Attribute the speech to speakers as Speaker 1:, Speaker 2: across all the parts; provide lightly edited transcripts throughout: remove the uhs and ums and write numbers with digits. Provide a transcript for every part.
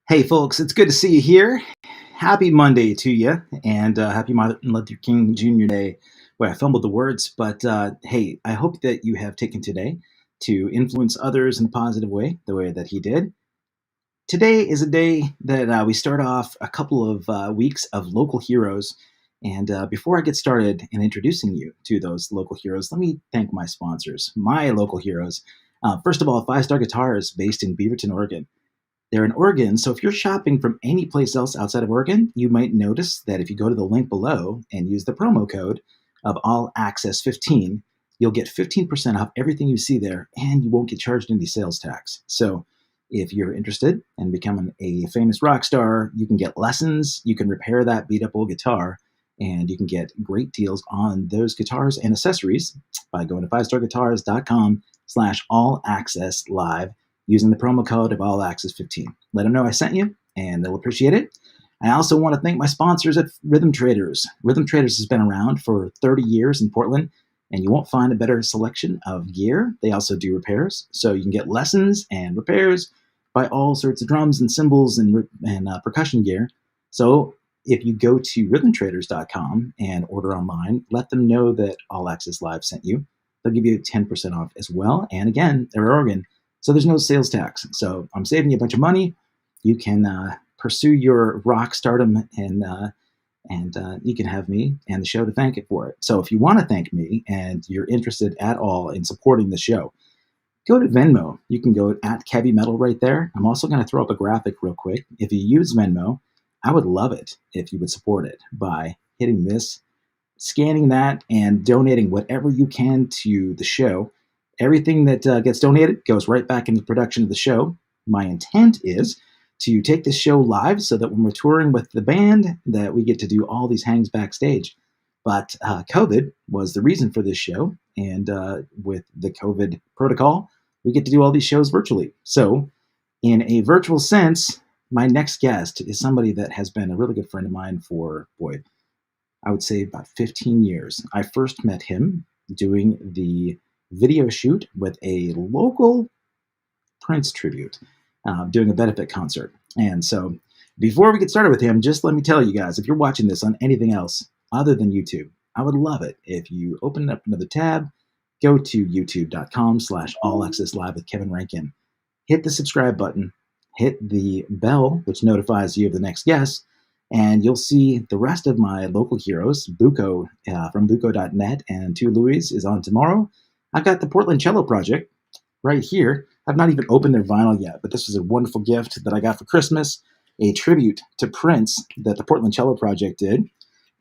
Speaker 1: Hey, folks, it's good to see you here. Happy Monday to you, and happy Martin Luther King Jr. Day. Where I fumbled the words, but hey, I hope that you have taken today to influence others in a positive way, the way that he did. Today is a day that we start off a couple of weeks of local heroes. And before I get started in introducing you to those local heroes, let me thank my sponsors, my local heroes. First of all, Five Star Guitars, based in Beaverton, Oregon. They're in Oregon, so if you're shopping from any place else outside of Oregon, you might notice that if you go to the link below and use the promo code of All Access 15, you'll get 15% off everything you see there, and you won't get charged any sales tax. So if you're interested in becoming a famous rock star, you can get lessons, you can repair that beat up old guitar, and you can get great deals on those guitars and accessories by going to fivestarguitars.com/all access live using the promo code of All Access 15. Let them know I sent you, and they'll appreciate it. I also want to thank my sponsors at Rhythm Traders. Rhythm Traders has been around for 30 years in Portland, and you won't find a better selection of gear. They also do repairs, so you can get lessons and repairs by all sorts of drums and cymbals and percussion gear. So if you go to rhythmtraders.com and order online, let them know that All Access Live sent you. They'll give you 10% off as well. And again, they're Oregon, so there's no sales tax. So I'm saving you a bunch of money. You can pursue your rock stardom, and you can have me and the show to thank it for it. So if you want to thank me and you're interested at all in supporting the show, go to Venmo. You can go at Kevy Metal right there. I'm also going to throw up a graphic real quick. If you use Venmo, I would love it if you would support it by hitting this, scanning that, and donating whatever you can to the show. Everything that gets donated goes right back into the production of the show. My intent is to take this show live so that when we're touring with the band, that we get to do all these hangs backstage. But COVID was the reason for this show, and with the COVID protocol, we get to do all these shows virtually. So in a virtual sense, my next guest is somebody that has been a really good friend of mine for, boy, I would say about 15 years. I first met him doing the video shoot with a local Prince tribute, doing a benefit concert. And so before we get started with him, just let me tell you guys, if you're watching this on anything else other than YouTube, I would love it if you open up another tab, go to youtube.com/all access live with Kevin Rankin, hit the subscribe button, hit the bell, which notifies you of the next guest, and you'll see the rest of my local heroes. Buko from buko.net and Two Louis is on tomorrow. I've got the Portland Cello Project right here. I've not even opened their vinyl yet, but this was a wonderful gift that I got for Christmas, a tribute to Prince that the Portland Cello Project did.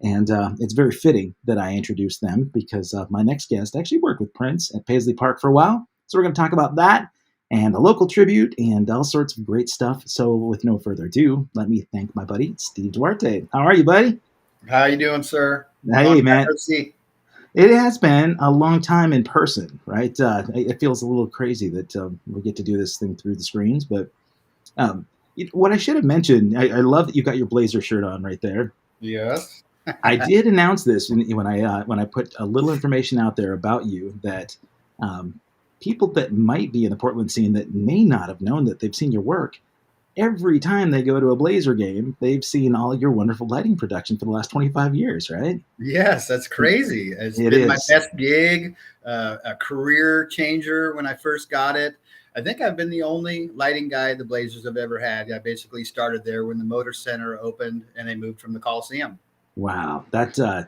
Speaker 1: And it's very fitting that I introduced them because my next guest actually worked with Prince at Paisley Park for a while. So we're going to talk about that and a local tribute and all sorts of great stuff. So with no further ado, let me thank my buddy, Steve Duarte. How are you, buddy?
Speaker 2: How you doing, sir?
Speaker 1: Hey, man. It has been a long time in person, right? It feels a little crazy that we get to do this thing through the screens. But what I should have mentioned, I love that you got your Blazer shirt on right there.
Speaker 2: Yes.
Speaker 1: I did announce this when I put a little information out there about you that people that might be in the Portland scene that may not have known that they've seen your work. Every time they go to a Blazer game, they've seen all your wonderful lighting production for the last 25 years, right?
Speaker 2: Yes, that's crazy. It's been my best gig, a career changer when I first got it. I think I've been the only lighting guy the Blazers have ever had. I basically started there when the Motor Center opened and they moved from the Coliseum.
Speaker 1: Wow. That,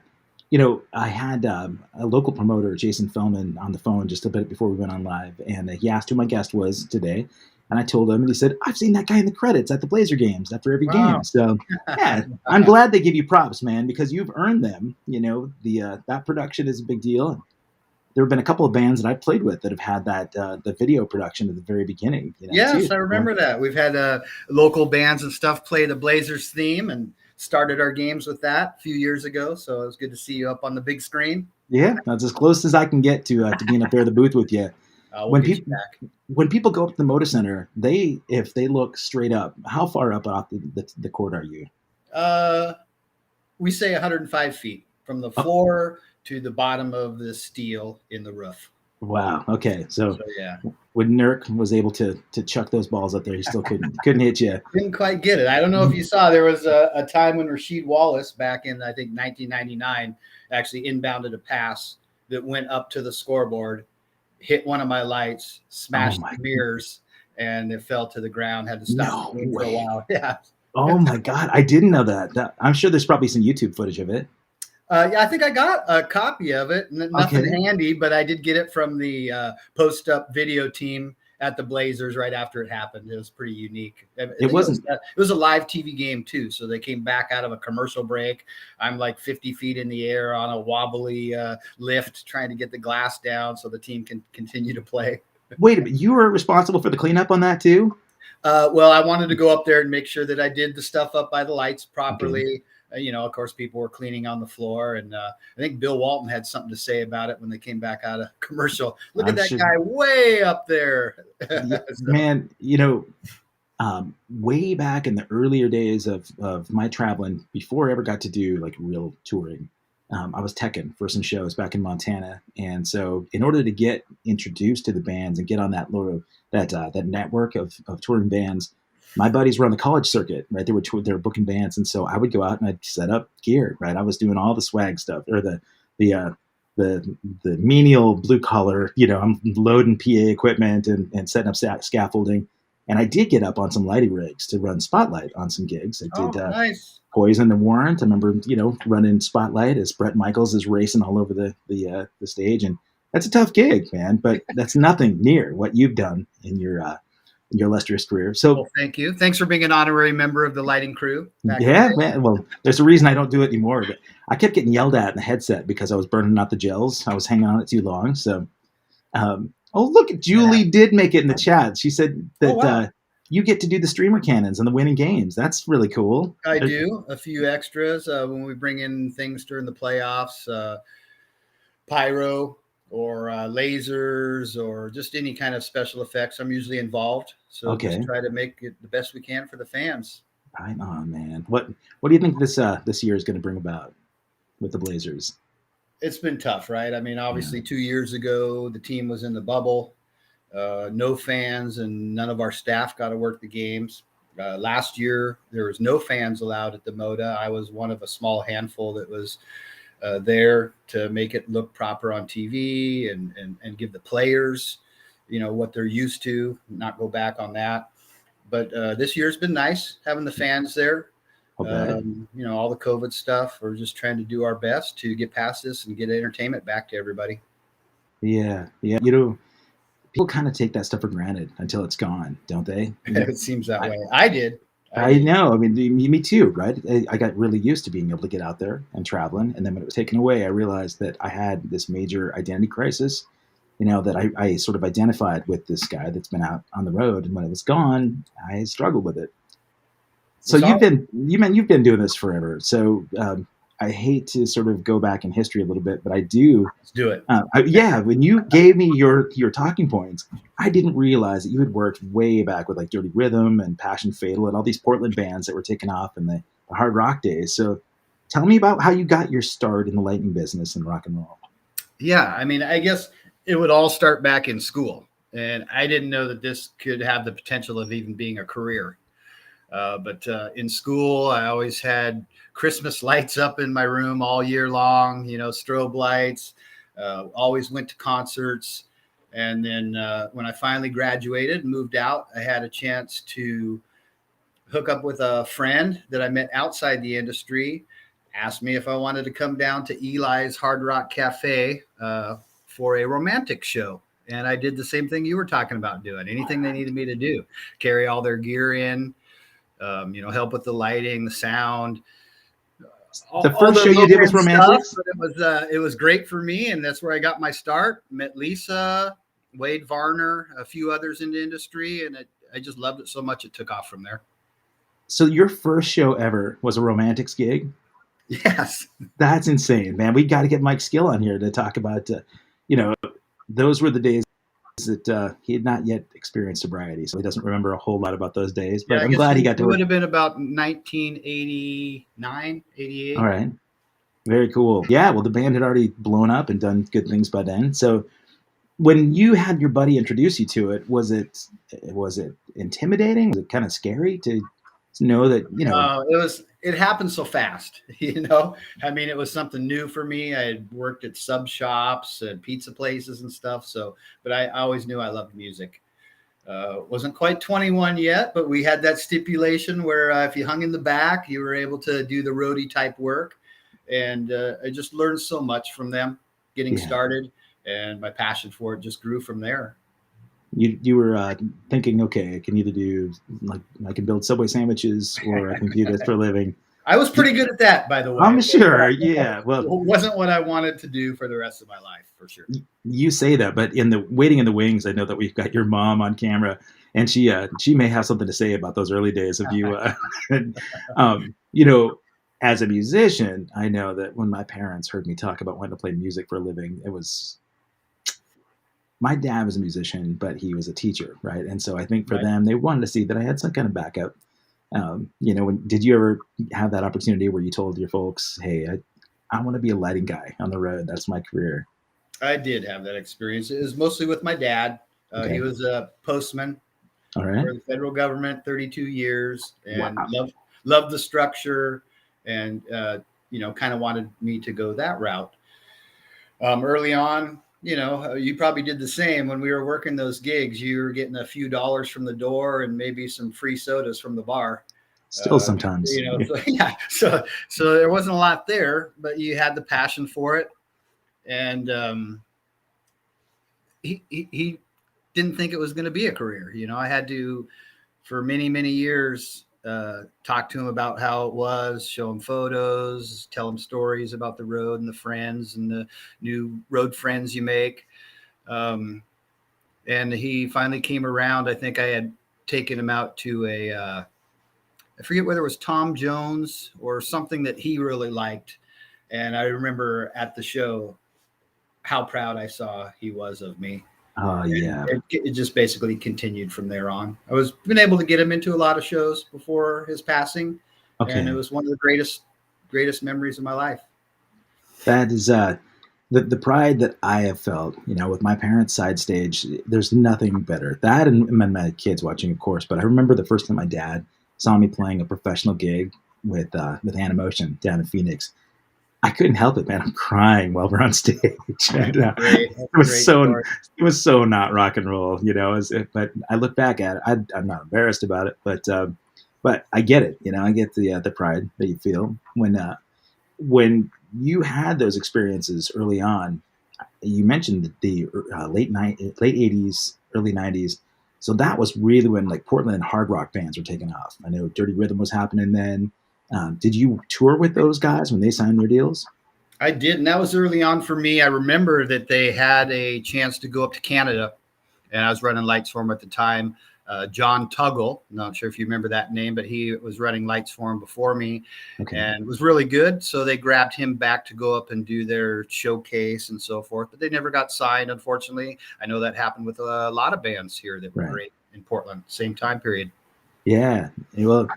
Speaker 1: I had a local promoter, Jason Fellman, on the phone just a bit before we went on live, and he asked who my guest was today. And I told him, and he said, I've seen that guy in the credits at the Blazer games after every game. So, yeah, I'm glad they give you props, man, because you've earned them. That production is a big deal. There have been a couple of bands that I've played with that have had that the video production at the very beginning.
Speaker 2: Yes,
Speaker 1: too.
Speaker 2: I remember that. We've had local bands and stuff play the Blazers theme and started our games with that a few years ago. So it was good to see you up on the big screen.
Speaker 1: Yeah, that's as close as I can get to being up there in the booth with you.
Speaker 2: When
Speaker 1: people go up to the Motor Center, if they look straight up, how far up off the court are you?
Speaker 2: We say 105 feet from the floor to the bottom of the steel in the roof.
Speaker 1: Wow. Okay. So
Speaker 2: yeah,
Speaker 1: when Nurk was able to chuck those balls up there, he still couldn't hit you.
Speaker 2: Didn't quite get it. I don't know if you saw, there was a time when Rasheed Wallace back in, I think, 1999, actually inbounded a pass that went up to the scoreboard, hit one of my lights, smashed the mirrors, and it fell to the ground. Had to stop the game for a while. Yeah.
Speaker 1: Oh my God, I didn't know that. I'm sure there's probably some YouTube footage of it.
Speaker 2: Yeah, I think I got a copy of it. Nothing handy, but I did get it from the post-up video team at the Blazers right after it happened. It was pretty unique. It was a live TV game too, so they came back out of a commercial break. I'm like 50 feet in the air on a wobbly lift trying to get the glass down so the team can continue to play.
Speaker 1: Wait a minute, you were responsible for the cleanup on that too?
Speaker 2: Well, I wanted to go up there and make sure that I did the stuff up by the lights properly. Okay. Of course, people were cleaning on the floor, and I think Bill Walton had something to say about it when they came back out of commercial. Look at that guy way up there.
Speaker 1: Man, way back in the earlier days of my traveling, before I ever got to do like real touring, I was teching for some shows back in Montana, and so in order to get introduced to the bands and get on that that network of touring bands, my buddies were on the college circuit, right? They were booking bands, and so I would go out and I'd set up gear, right? I was doing all the swag stuff, or the menial blue collar. I'm loading PA equipment and setting up scaffolding, and I did get up on some lighting rigs to run spotlight on some gigs. I did
Speaker 2: nice.
Speaker 1: Poison and Warrant. I remember running spotlight as Brett Michaels is racing all over the stage, and that's a tough gig, man. But that's nothing near what you've done in your illustrious career. So
Speaker 2: thank you. Thanks for being an honorary member of the lighting crew.
Speaker 1: Yeah, man. Well, there's a reason I don't do it anymore, but I kept getting yelled at in the headset because I was burning out the gels. I was hanging on it too long. So, look, Julie did make it in the chat. She said that you get to do the streamer cannons and the winning games. That's really cool.
Speaker 2: I do a few extras when we bring in things during the playoffs, pyro, or lasers, or just any kind of special effects. I'm usually involved, so just try to make it the best we can for the fans.
Speaker 1: Right on, man. What do you think this year is going to bring about with the Blazers?
Speaker 2: It's been tough, right? I mean, obviously 2 years ago the team was in the bubble, no fans, and none of our staff got to work the games. Last year there was no fans allowed at the Moda. I was one of a small handful that was there to make it look proper on TV and give the players, what they're used to, not go back on that. But this year's been nice having the fans there. All the COVID stuff. We're just trying to do our best to get past this and get entertainment back to everybody.
Speaker 1: Yeah. People kind of take that stuff for granted until it's gone, don't they?
Speaker 2: It seems that way. I did.
Speaker 1: I know. I mean, me too, right? I got really used to being able to get out there and traveling. And then when it was taken away, I realized that I had this major identity crisis, that I sort of identified with this guy that's been out on the road. And when it was gone, I struggled with it. So you've been doing this forever. So I hate to sort of go back in history a little bit, but I do.
Speaker 2: Let's do it.
Speaker 1: When you gave me your talking points, I didn't realize that you had worked way back with like Dirty Rhythm and Passion Fatal and all these Portland bands that were taking off in the hard rock days. So tell me about how you got your start in the lighting business and rock and roll.
Speaker 2: Yeah, I mean, I guess it would all start back in school. And I didn't know that this could have the potential of even being a career. But in school, I always had Christmas lights up in my room all year long, strobe lights, always went to concerts. And then when I finally graduated and moved out, I had a chance to hook up with a friend that I met outside the industry, asked me if I wanted to come down to Eli's Hard Rock Cafe for a romantic show. And I did the same thing you were talking about doing, anything they needed me to do, carry all their gear in, help with the lighting, the sound.
Speaker 1: The first show you did was romantic.
Speaker 2: It was great for me, and that's where I got my start. Met Lisa, Wade Varner, a few others in the industry, and I just loved it so much it took off from there.
Speaker 1: So your first show ever was a romantics gig?
Speaker 2: Yes.
Speaker 1: That's insane, man. We got to get Mike Skill on here to talk about, those were the days that he had not yet experienced sobriety, so he doesn't remember a whole lot about those days. But I'm glad he got to.
Speaker 2: It would have been about 1989, 88.
Speaker 1: All right, very cool. Yeah, well, the band had already blown up and done good things by then. So, when you had your buddy introduce you to it, was it intimidating? Was it kind of scary to know that,
Speaker 2: it happened so fast, I mean, it was something new for me. I had worked at sub shops and pizza places and stuff. So, but I always knew I loved music. Wasn't quite 21 yet, but we had that stipulation where if you hung in the back, you were able to do the roadie type work. And I just learned so much from them getting started, and my passion for it just grew from there.
Speaker 1: You were thinking, okay, I can either do I can build Subway sandwiches, or I can do this for a living.
Speaker 2: I was pretty good at that, by the way.
Speaker 1: I'm sure. Yeah. Well,
Speaker 2: it wasn't what I wanted to do for the rest of my life, for sure.
Speaker 1: You say that, but in the waiting in the wings, I know that we've got your mom on camera, and she may have something to say about those early days of you. As a musician, I know that when my parents heard me talk about wanting to play music for a living, it was, my dad was a musician, but he was a teacher, right? And so I think for them, they wanted to see that I had some kind of backup. Did you ever have that opportunity where you told your folks, hey, I want to be a lighting guy on the road. That's my career.
Speaker 2: I did have that experience. It was mostly with my dad. Okay. He was a postman for the federal government, 32 years, and loved the structure, and, kind of wanted me to go that route. Early on, you probably did the same. When we were working those gigs, you were getting a few dollars from the door and maybe some free sodas from the bar.
Speaker 1: Still sometimes.
Speaker 2: So there wasn't a lot there, but you had the passion for it. And he didn't think it was going to be a career. I had to, for many, many years, talk to him about how it was, show him photos, tell him stories about the road and the friends and the new road friends you make. And he finally came around. I think I had taken him out to I forget whether it was Tom Jones or something that he really liked. And I remember at the show how proud I saw he was of me.
Speaker 1: Oh, yeah.
Speaker 2: It just basically continued from there on. I was been able to get him into a lot of shows before his passing. Okay. And it was one of the greatest memories of my life.
Speaker 1: That is the pride that I have felt, with my parents' side stage. There's nothing better. That and my kids watching, of course. But I remember the first time my dad saw me playing a professional gig with Animotion down in Phoenix. I couldn't help it, man. I'm crying while we're on stage. It was so not rock and roll, but I look back at it. I'm not embarrassed about it, but I get it. I get the pride that you feel when you had those experiences early on. You mentioned the late 80s, early 90s. So that was really when Portland hard rock bands were taking off. I know Dirty Rhythm was happening then. Did you tour with those guys when they signed their deals?
Speaker 2: I did, and that was early on for me. I remember that they had a chance to go up to Canada, and I was running lights for them at the time. John Tuggle, I'm not sure if you remember that name, but he was running lights for him before me, and was really good. So they grabbed him back to go up and do their showcase and so forth, but they never got signed, unfortunately. I know that happened with a lot of bands here that were great in Portland, same time period.
Speaker 1: Yeah, well,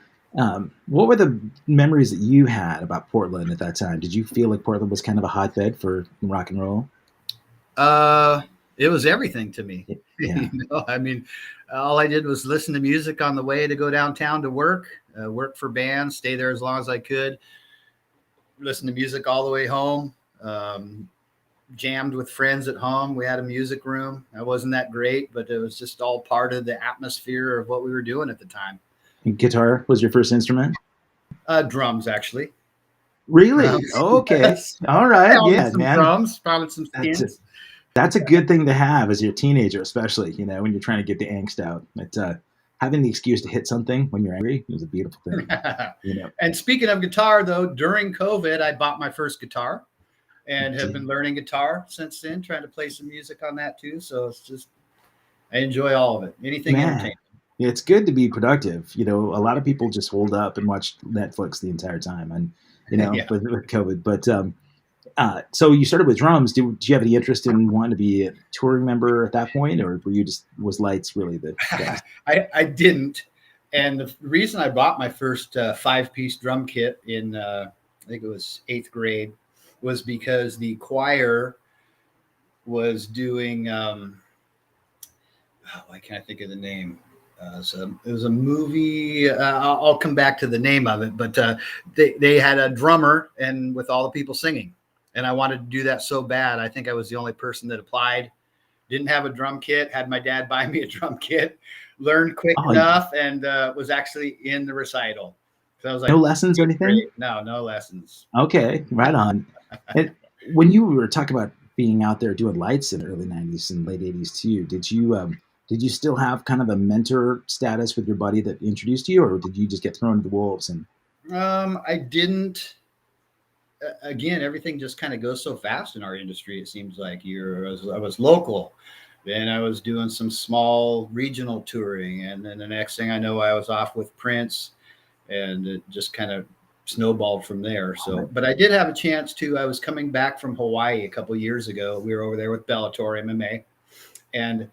Speaker 1: what were the memories that you had about Portland at that time? Did you feel like Portland was kind of a hotbed for rock and roll?
Speaker 2: It was everything to me. Yeah. I mean, all I did was listen to music on the way to go downtown to work for bands, stay there as long as I could, listen to music all the way home, jammed with friends at home. We had a music room. I wasn't that great, but it was just all part of the atmosphere of what we were doing at the time.
Speaker 1: And guitar was your first instrument?
Speaker 2: Drums, actually.
Speaker 1: Really? Drums. Okay. Yes. All right. Yeah, man.
Speaker 2: Drums, probably some skins.
Speaker 1: That's a good thing to have as you're a teenager, especially, when you're trying to get the angst out. But having the excuse to hit something when you're angry is a beautiful thing.
Speaker 2: And speaking of guitar, though, during COVID, I bought my first guitar and have been learning guitar since then, trying to play some music on that too. So it's just, I enjoy all of it. Anything entertaining.
Speaker 1: It's good to be productive. A lot of people just hold up and watch Netflix the entire time, and with COVID. But so you started with drums. Did you have any interest in wanting to be a touring member at that point, or were you was lights really the best?
Speaker 2: I didn't, and the reason I bought my first 5-piece drum kit in I think it was 8th grade was because the choir was doing. Why can't I think of the name? So it was a movie. I'll come back to the name of it, but they had a drummer and with all the people singing, and I wanted to do that so bad. I think I was the only person that applied. Didn't have a drum kit. Had my dad buy me a drum kit. Learned quick enough, and was actually in the recital. So I was like,
Speaker 1: no lessons or anything?
Speaker 2: Great. No lessons.
Speaker 1: Okay, right on. And when you were talking about being out there doing lights in the early '90s and late '80s too, did you still have kind of a mentor status with your buddy that introduced you, or did you just get thrown to the wolves? And
Speaker 2: I didn't. Again, everything just kind of goes so fast in our industry. It seems like I was local, then I was doing some small regional touring, and then the next thing I know, I was off with Prince, and it just kind of snowballed from there. So, but I did have a chance to. I was coming back from Hawaii a couple of years ago. We were over there with Bellator MMA, and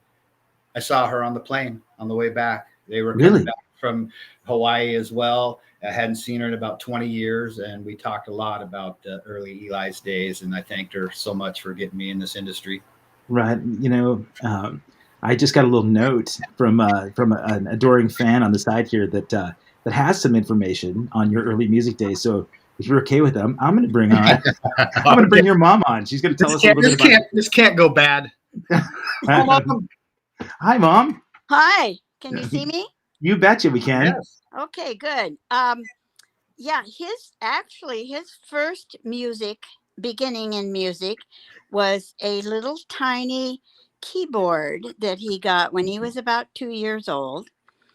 Speaker 2: I saw her on the plane on the way back. They were coming back from Hawaii as well. I hadn't seen her in about 20 years, and we talked a lot about early Eli's days, and I thanked her so much for getting me in this industry.
Speaker 1: Right. I just got a little note from an adoring fan on the side here that has some information on your early music days. So if you're okay with them, I'm going to bring your mom on. She's going to tell us a little bit about
Speaker 2: this. Can't go bad.
Speaker 1: Hi, Mom. Hi, Mom.
Speaker 3: Hi. Can you see me?
Speaker 1: You betcha we can.
Speaker 2: Yes.
Speaker 3: Okay, good. Yeah, his first beginning in music was a little tiny keyboard that he got when he was about 2 years old.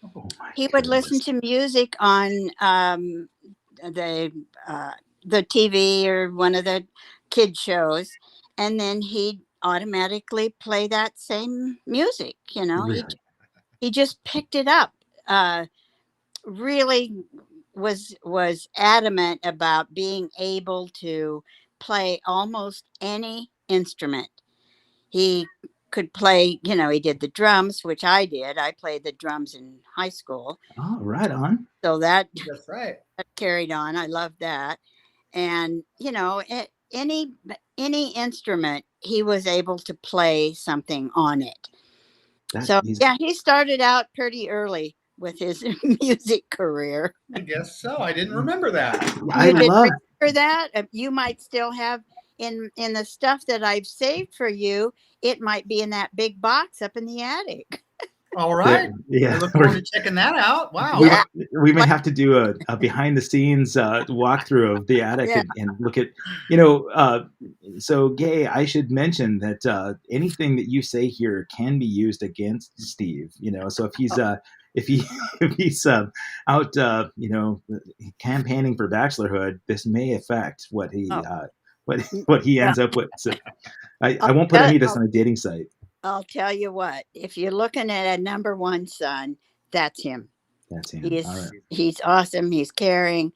Speaker 1: Oh,
Speaker 3: he would listen to music on the TV or one of the kid shows, and then he'd automatically play that same music.
Speaker 1: Really?
Speaker 3: He just picked it up. Really was adamant about being able to play almost any instrument. He could play, he did the drums, which I did. I played the drums in high school.
Speaker 1: Oh, right on.
Speaker 3: So
Speaker 2: that's right.
Speaker 3: That carried on. I loved that. And, any instrument, he was able to play something on it. He started out pretty early with his music career.
Speaker 2: I guess so. I didn't remember that.
Speaker 3: Remember that? You might still have in the stuff that I've saved for you. It might be in that big box up in the attic.
Speaker 2: All right.
Speaker 1: Yeah.
Speaker 2: I look forward to checking that out. Wow.
Speaker 1: We may have to do a behind the scenes walkthrough of the attic and look at, so Gay, I should mention that anything that you say here can be used against Steve, so if he's out, campaigning for bachelorhood, this may affect what he ends up with. So I won't put any of this on a dating site.
Speaker 3: I'll tell you what, if you're looking at a number one son, that's him.
Speaker 1: That's him.
Speaker 3: He's awesome. He's caring.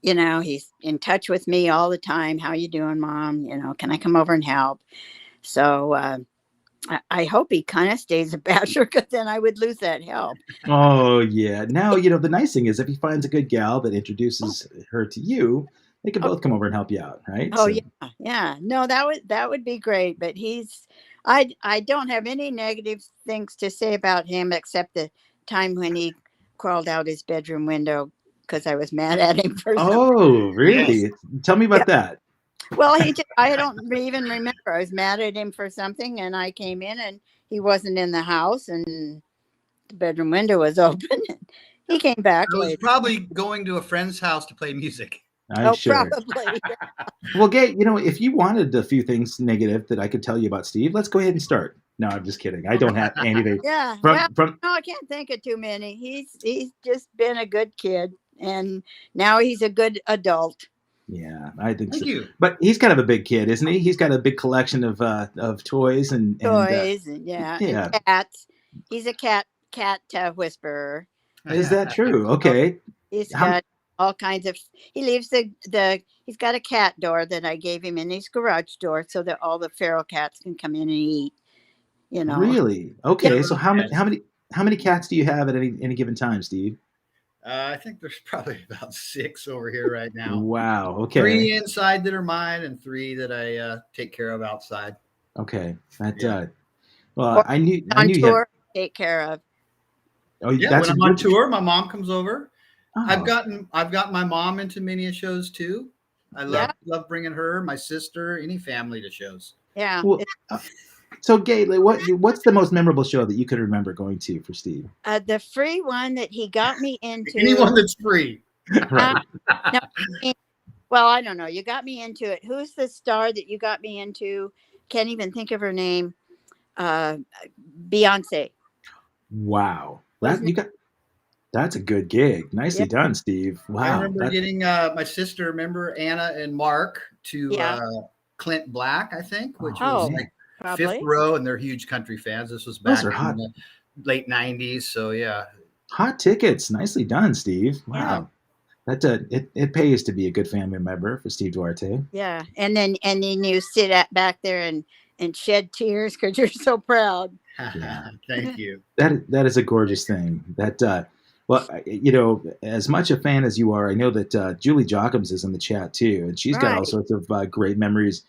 Speaker 3: He's in touch with me all the time. How you doing, Mom? Can I come over and help? So I hope he kind of stays a bachelor, because then I would lose that help.
Speaker 1: Oh, yeah. Now, the nice thing is if he finds a good gal that introduces her to you, they can both come over and help you out, right?
Speaker 3: Oh, yeah. No, that would be great. But I don't have any negative things to say about him, except the time when he crawled out his bedroom window because I was mad at him for something.
Speaker 1: Oh, really? Yes. Tell me about that.
Speaker 3: Well, I don't even remember. I was mad at him for something, and I came in and he wasn't in the house, and the bedroom window was open. He came back.
Speaker 2: I was probably going to a friend's house to play music.
Speaker 1: Sure.
Speaker 3: Probably.
Speaker 1: Well, Gay, if you wanted a few things negative that I could tell you about Steve, let's go ahead and start. No, I'm just kidding. I don't have anything.
Speaker 3: Yeah. No, I can't think of too many. He's just been a good kid, and now he's a good adult.
Speaker 1: Yeah, I think
Speaker 2: Thank you.
Speaker 1: But he's kind of a big kid, isn't he? He's got a big collection of toys and
Speaker 3: and cats. He's a cat whisperer.
Speaker 1: Is that true? Okay.
Speaker 3: He's got all kinds of. He leaves he's got a cat door that I gave him in his garage door so that all the feral cats can come in and eat.
Speaker 1: Really? Okay. Yeah. So how many cats do you have at any given time, Steve?
Speaker 2: I think there's probably about 6 over here right now.
Speaker 1: Wow. Okay.
Speaker 2: 3 inside that are mine, and 3 that I take care of outside.
Speaker 1: Okay. Well, I knew you had,
Speaker 3: take care of.
Speaker 2: Oh, yeah. When I'm on tour, my mom comes over. Oh. I've got my mom into many shows too. I love bringing her, my sister, any family to shows.
Speaker 3: Yeah.
Speaker 1: Well, so, Gay, what's the most memorable show that you could remember going to for Steve?
Speaker 3: The free one that he got me into.
Speaker 2: Anyone that's free.
Speaker 1: Right.
Speaker 3: No, well, I don't know. You got me into it. Who's the star that you got me into? Can't even think of her name. Beyonce.
Speaker 1: Wow. That's a good gig. Nicely done, Steve. Wow.
Speaker 2: I remember getting my sister, remember Anna and Mark to Clint Black, I think, which was like probably fifth row, and they're huge country fans. This was back in the late 90s. So yeah.
Speaker 1: Hot tickets. Nicely done, Steve. Wow. Yeah. It pays to be a good family member for Steve Duarte.
Speaker 3: Yeah. And then you sit back there and shed tears because you're so proud.
Speaker 1: Yeah.
Speaker 2: Thank you.
Speaker 1: That is a gorgeous thing. Well, as much a fan as you are, I know that Julie Jockums is in the chat too, and she's got all sorts of great memories.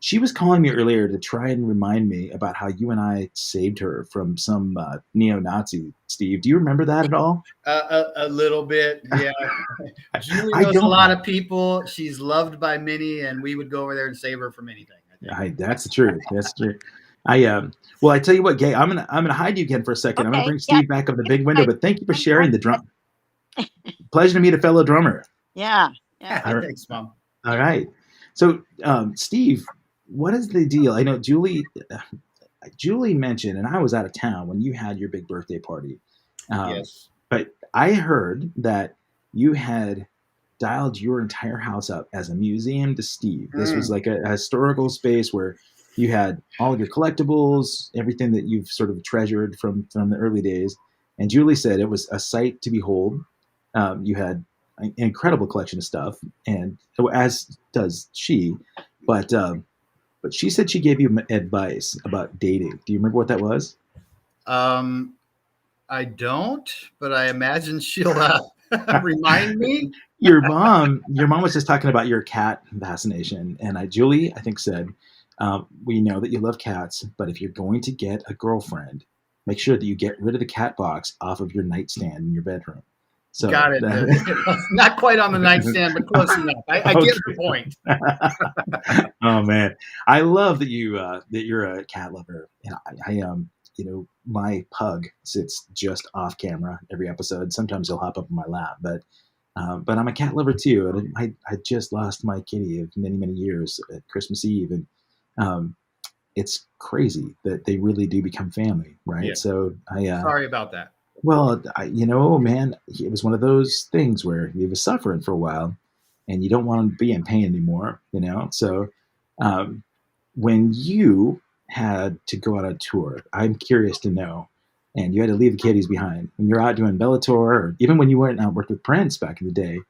Speaker 1: She was calling me earlier to try and remind me about how you and I saved her from some neo-Nazi. Steve, do you remember that at all?
Speaker 2: A little bit, yeah. Julie knows a lot of people. She's loved by many, and we would go over there and save her from anything.
Speaker 1: That's the truth. That's true. Well, I tell you what, Gay, I'm gonna hide you again for a second. Okay, I'm gonna bring Steve back up the big window, but thank you for sharing the drum. Pleasure to meet a fellow drummer.
Speaker 3: Yeah.
Speaker 2: Thanks, Mom.
Speaker 1: All right. So, Steve, what is the deal? I know Julie mentioned, and I was out of town when you had your big birthday party.
Speaker 2: Yes.
Speaker 1: But I heard that you had dialed your entire house up as a museum to Steve. This was like a historical space where you had all of your collectibles, everything that you've sort of treasured from the early days. And Julie said it was a sight to behold. You had an incredible collection of stuff, and as does she. But she said she gave you advice about dating. Do you remember what that was?
Speaker 2: I don't, but I imagine she'll remind me.
Speaker 1: Your mom was just talking about your cat fascination, and Julie, I think, said, we know that you love cats, but if you're going to get a girlfriend, make sure that you get rid of the cat box off of your nightstand in your bedroom. So
Speaker 2: got it. Not quite on the nightstand, but close enough. I get the point.
Speaker 1: Oh man, I love that you're a cat lover. I my pug sits just off camera every episode. Sometimes he'll hop up in my lap, but I'm a cat lover too. And I just lost my kitty of many, many years at Christmas Eve, and it's crazy that they really do become family, right?
Speaker 2: Yeah.
Speaker 1: So
Speaker 2: sorry about that.
Speaker 1: Well, man, it was one of those things where he was suffering for a while, and you don't want to be in pain anymore, So when you had to go on a tour, I'm curious to know, and you had to leave the kitties behind when you're out doing Bellator, or even when you went out and worked with Prince back in the day.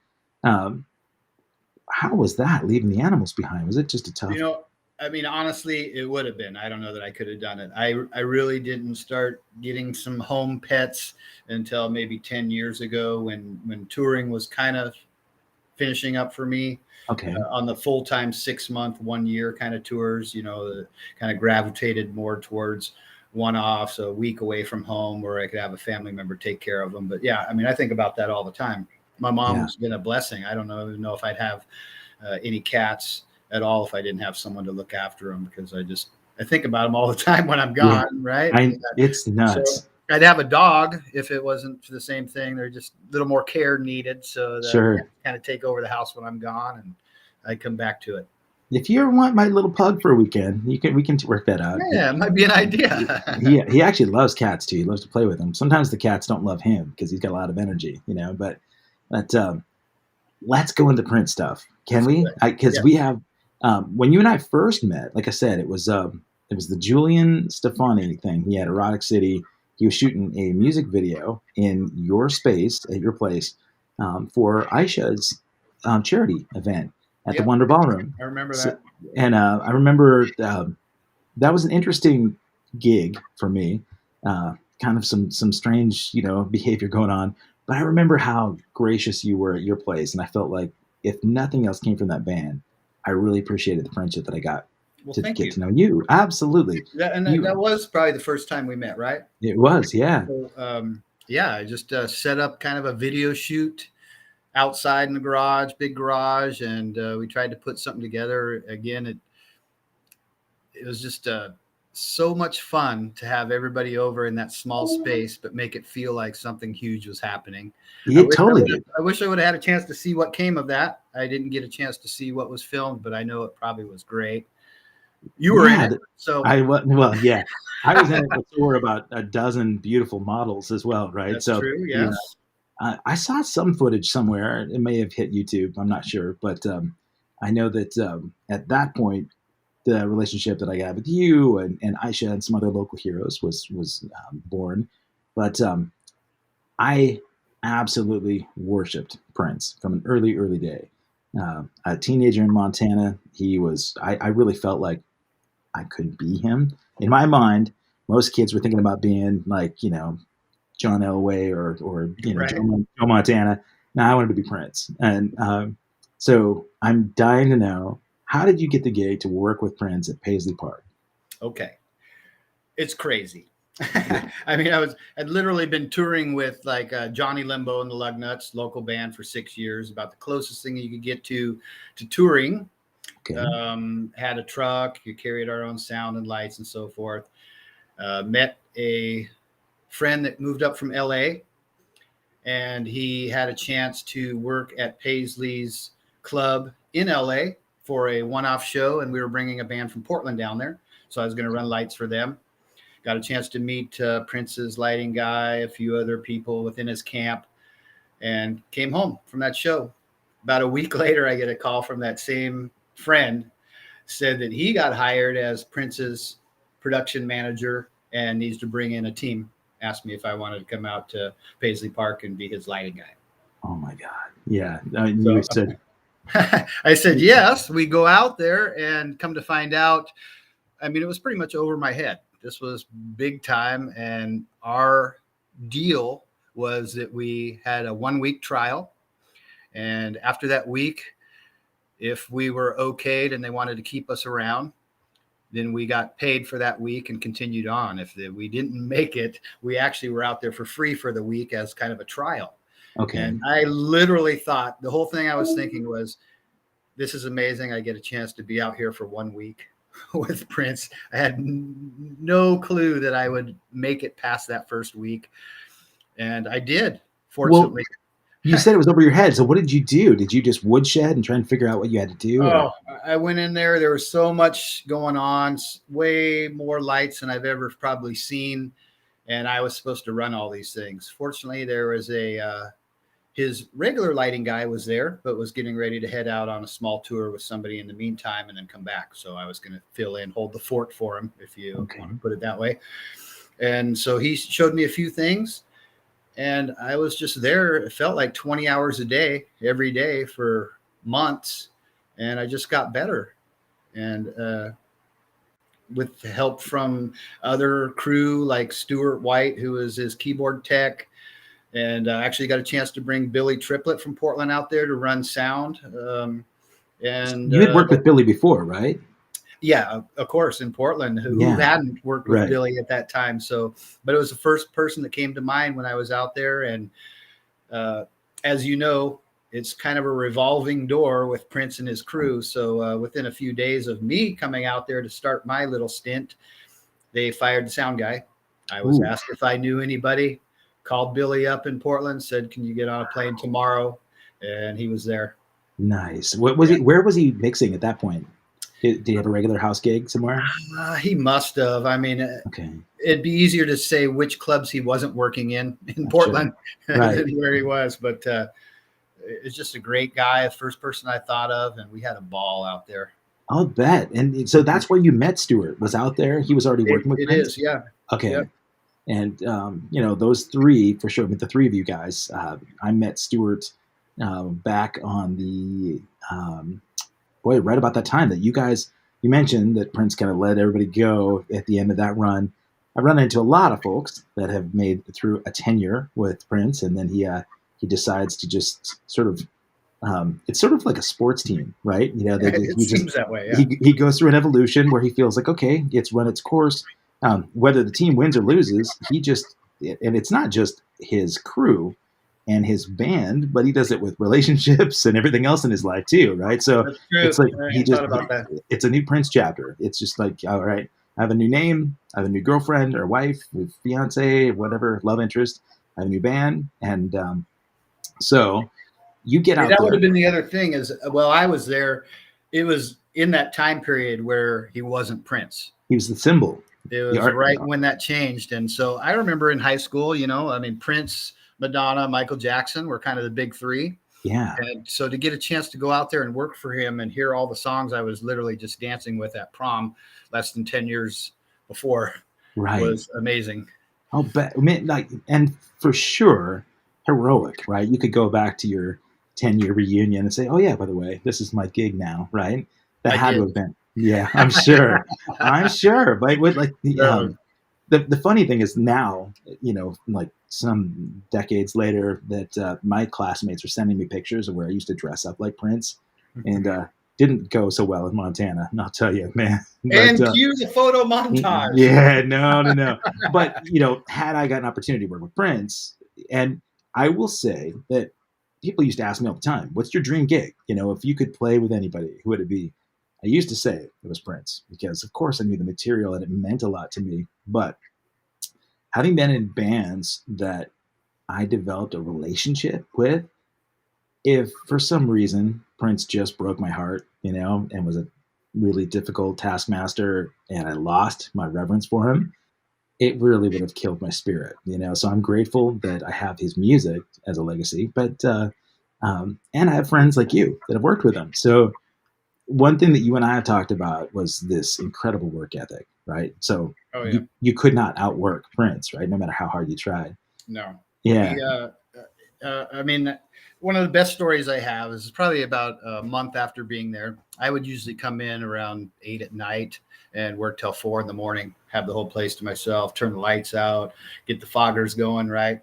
Speaker 1: How was that, leaving the animals behind? Was it just a tough?
Speaker 2: I mean, honestly, it would have been. I don't know that I could have done it. I really didn't start getting some home pets until maybe 10 years ago when touring was kind of finishing up for me.
Speaker 1: Okay.
Speaker 2: On the full-time 6-month, 1 year kind of tours, kind of gravitated more towards one-offs, a week away from home where I could have a family member take care of them. But yeah, I mean, I think about that all the time. My mom's been a blessing. I don't know if I'd have any cats at all if I didn't have someone to look after them, because I think about them all the time when I'm gone, right?
Speaker 1: It's nuts.
Speaker 2: So I'd have a dog if it wasn't for the same thing. They're just a little more care needed, so that I kind of take over the house when I'm gone, and I come back to it.
Speaker 1: If you ever want my little pug for a weekend, we can work that out.
Speaker 2: Yeah, it might be an idea.
Speaker 1: He actually loves cats too. He loves to play with them. Sometimes the cats don't love him because he's got a lot of energy, But let's go into Prince stuff, can we? Because we have. When you and I first met, like I said, it was the Julian Stefani thing. He had Erotic City. He was shooting a music video in your space at your place for Aisha's charity event at the Wonder Ballroom.
Speaker 2: I remember that.
Speaker 1: And I remember that was an interesting gig for me. Kind of some strange, behavior going on. But I remember how gracious you were at your place, and I felt like if nothing else came from that band, I really appreciated the friendship that I got. to get to know you. Absolutely.
Speaker 2: That was probably the first time we met, right?
Speaker 1: It was, yeah.
Speaker 2: So, I just set up kind of a video shoot outside in the garage, big garage, and we tried to put something together. Again, it was just so much fun to have everybody over in that small space, but make it feel like something huge was happening. I wish I would have had a chance to see what came of that. I didn't get a chance to see what was filmed, but I know it probably was great. You were in it, so
Speaker 1: I was in it, but so were about a dozen beautiful models as well, right?
Speaker 2: That's true. Yes.
Speaker 1: I saw some footage somewhere. It may have hit YouTube. I'm not sure, but I know that at that point, the relationship that I got with you and Aisha and some other local heroes was born. But I absolutely worshipped Prince from an early day. A teenager in Montana, he was. I really felt like I could be him. In my mind, most kids were thinking about being like, John Elway or
Speaker 2: right.
Speaker 1: Joe Montana. Now I wanted to be Prince. And so I'm dying to know, how did you get the gig to work with Prince at Paisley Park?
Speaker 2: Okay. It's crazy. I mean, I'd literally been touring with like Johnny Limbo and the Lugnuts, local band, for 6 years, about the closest thing you could get to touring. Okay. Had a truck, you carried our own sound and lights and so forth. Met a friend that moved up from LA, and he had a chance to work at Paisley's club in LA for a one-off show, and we were bringing a band from Portland down there, so I was going to run lights for them. Got a chance to meet Prince's lighting guy, a few other people within his camp, and came home from that show. About a week later, I get a call from that same friend, said that he got hired as Prince's production manager and needs to bring in a team. Asked me if I wanted to come out to Paisley Park and be his lighting guy.
Speaker 1: Oh my God. Yeah. You said.
Speaker 2: I said, yes. We go out there, and come to find out, I mean, it was pretty much over my head. This was big time. And our deal was that we had a 1-week trial. And after that week, if we were okayed and they wanted to keep us around, then we got paid for that week and continued on. If we didn't make it, we actually were out there for free for the week as kind of a trial.
Speaker 1: Okay.
Speaker 2: And I literally thought, the whole thing I was thinking was, this is amazing. I get a chance to be out here for 1 week with Prince. I had no clue that I would make it past that first week. And I did, fortunately.
Speaker 1: Well, you said it was over your head. So what did you do? Did you just woodshed and try and figure out what you had to do?
Speaker 2: Oh, I went in there. There was so much going on, way more lights than I've ever probably seen. And I was supposed to run all these things. Fortunately, there was his regular lighting guy was there, but was getting ready to head out on a small tour with somebody in the meantime and then come back. So I was going to fill in, hold the fort for him, if you want to put it that way. And so he showed me a few things, and I was just there. It felt like 20 hours a day, every day for months. And I just got better. And with the help from other crew like Stuart White, who was his keyboard tech, and actually got a chance to bring Billy Triplett from Portland out there to run sound. And
Speaker 1: you had worked with Billy before, right?
Speaker 2: Yeah, of course, in Portland. Who hadn't worked with Billy at that time? So, but it was the first person that came to mind when I was out there. And as you know, it's kind of a revolving door with Prince and his crew. So within a few days of me coming out there to start my little stint, they fired the sound guy. I was asked if I knew anybody. Called Billy up in Portland, said, "Can you get on a plane tomorrow?" And he was there.
Speaker 1: Nice. What was he? Where was he mixing at that point? Did he have a regular house gig somewhere?
Speaker 2: He must have. I mean, it'd be easier to say which clubs he wasn't working in Portland than where he was. But it's just a great guy, the first person I thought of, and we had a ball out there.
Speaker 1: I'll bet. And so that's where you met Stuart. Was out there? He was already working with Prince?
Speaker 2: It is, yeah.
Speaker 1: Okay.
Speaker 2: Yep.
Speaker 1: And, those three, for sure, with the three of you guys, I met Stuart back on the, right about that time that you mentioned that Prince kind of let everybody go at the end of that run. I've run into a lot of folks that have made it through a tenure with Prince, and then he decides to just sort of it's sort of like a sports team, right? You know,
Speaker 2: It seems that way. Yeah.
Speaker 1: He goes through an evolution where he feels like, okay, it's run its course. Whether the team wins or loses, and it's not just his crew and his band, but he does it with relationships and everything else in his life too, right? So it's like it's a new Prince chapter. It's just like, all right, I have a new name, I have a new girlfriend or wife, fiance, whatever, love interest. I have a new band, and so you get out.
Speaker 2: That would have been the other thing is, well, I was there. It was in that time period where he wasn't Prince.
Speaker 1: He was the symbol.
Speaker 2: It was right when that changed. And so I remember in high school, you know, I mean, Prince, Madonna, Michael Jackson were kind of the big three.
Speaker 1: Yeah.
Speaker 2: And so to get a chance to go out there and work for him and hear all the songs I was literally just dancing with at prom less than 10 years before was amazing.
Speaker 1: I'll bet. I mean, like, and for sure, heroic, right? You could go back to your 10-year reunion and say, oh, yeah, by the way, this is my gig now, right? That had to have been. Yeah, I'm sure. I'm sure. But with like the funny thing is now, you know, like some decades later, that my classmates are sending me pictures of where I used to dress up like Prince, and didn't go so well in Montana. And I'll tell you, man.
Speaker 2: And use a photo montage.
Speaker 1: Yeah, no. But you know, had I got an opportunity to work with Prince, and I will say that people used to ask me all the time, "What's your dream gig? You know, if you could play with anybody, who would it be?" I used to say it was Prince because, of course, I knew the material and it meant a lot to me. But having been in bands that I developed a relationship with, if for some reason Prince just broke my heart, you know, and was a really difficult taskmaster and I lost my reverence for him, it really would have killed my spirit, you know. So I'm grateful that I have his music as a legacy, but and I have friends like you that have worked with him. So one thing that you and I have talked about was this incredible work ethic, right? So you could not outwork Prince, right? No matter how hard you tried.
Speaker 2: No.
Speaker 1: Yeah.
Speaker 2: I mean, one of the best stories I have is probably about a month after being there. I would usually come in around 8 at night and work till 4 in the morning, have the whole place to myself, turn the lights out, get the foggers going, right?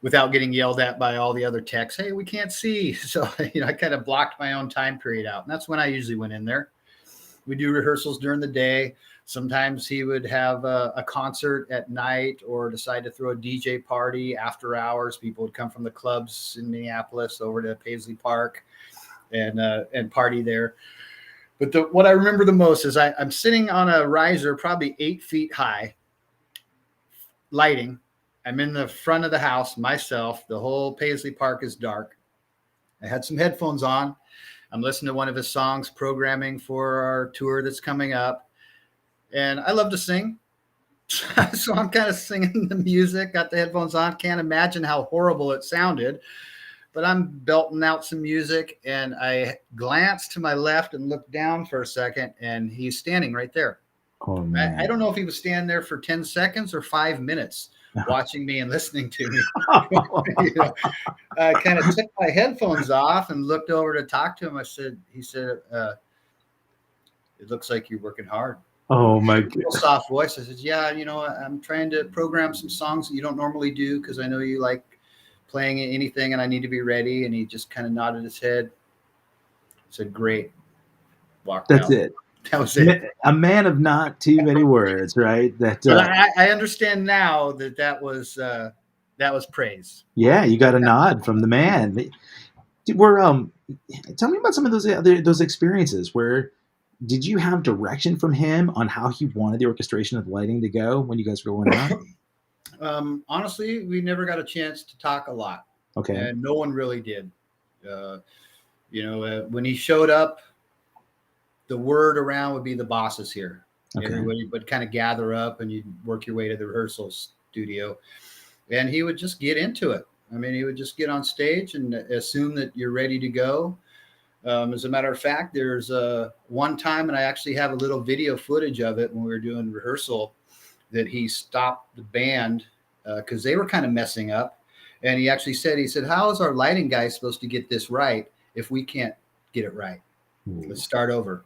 Speaker 2: Without getting yelled at by all the other techs. Hey, we can't see. So, you know, I kind of blocked my own time period out. And that's when I usually went in there. We do rehearsals during the day. Sometimes he would have a concert at night or decide to throw a DJ party after hours. People would come from the clubs in Minneapolis over to Paisley Park and party there. But what I remember the most is I'm sitting on a riser, probably 8 feet high, lighting. I'm in the front of the house myself. The whole Paisley Park is dark. I had some headphones on. I'm listening to one of his songs, programming for our tour that's coming up. And I love to sing. So I'm kind of singing the music, got the headphones on. Can't imagine how horrible it sounded. But I'm belting out some music. And I glanced to my left and looked down for a second. And he's standing right there.
Speaker 1: Oh, man.
Speaker 2: I don't know if he was standing there for 10 seconds or 5 minutes. Watching me and listening to me. You know, I kind of took my headphones off and looked over to talk to him. He said, it looks like you're working hard.
Speaker 1: Oh my God.
Speaker 2: Soft voice. I said, yeah, you know, I'm trying to program some songs that you don't normally do because I know you like playing anything and I need to be ready. And he just kind of nodded his head. Said, great. Walked out.
Speaker 1: That's it.
Speaker 2: That was it.
Speaker 1: A man of not too many words, right? But
Speaker 2: I understand now that was praise.
Speaker 1: Yeah, you got a nod from the man. Tell me about some of those experiences. Where did you have direction from him on how he wanted the orchestration of the lighting to go when you guys were going out?
Speaker 2: Honestly, we never got a chance to talk a lot.
Speaker 1: Okay,
Speaker 2: and no one really did. You know, when he showed up, the word around would be the boss is here. Okay. Everybody would kind of gather up and you'd work your way to the rehearsal studio and he would just get into it. I mean, he would just get on stage and assume that you're ready to go. As a matter of fact, there's one time, and I actually have a little video footage of it when we were doing rehearsal, that he stopped the band because they were kind of messing up. And he actually said, how is our lighting guy supposed to get this right if we can't get it right? Let's start over.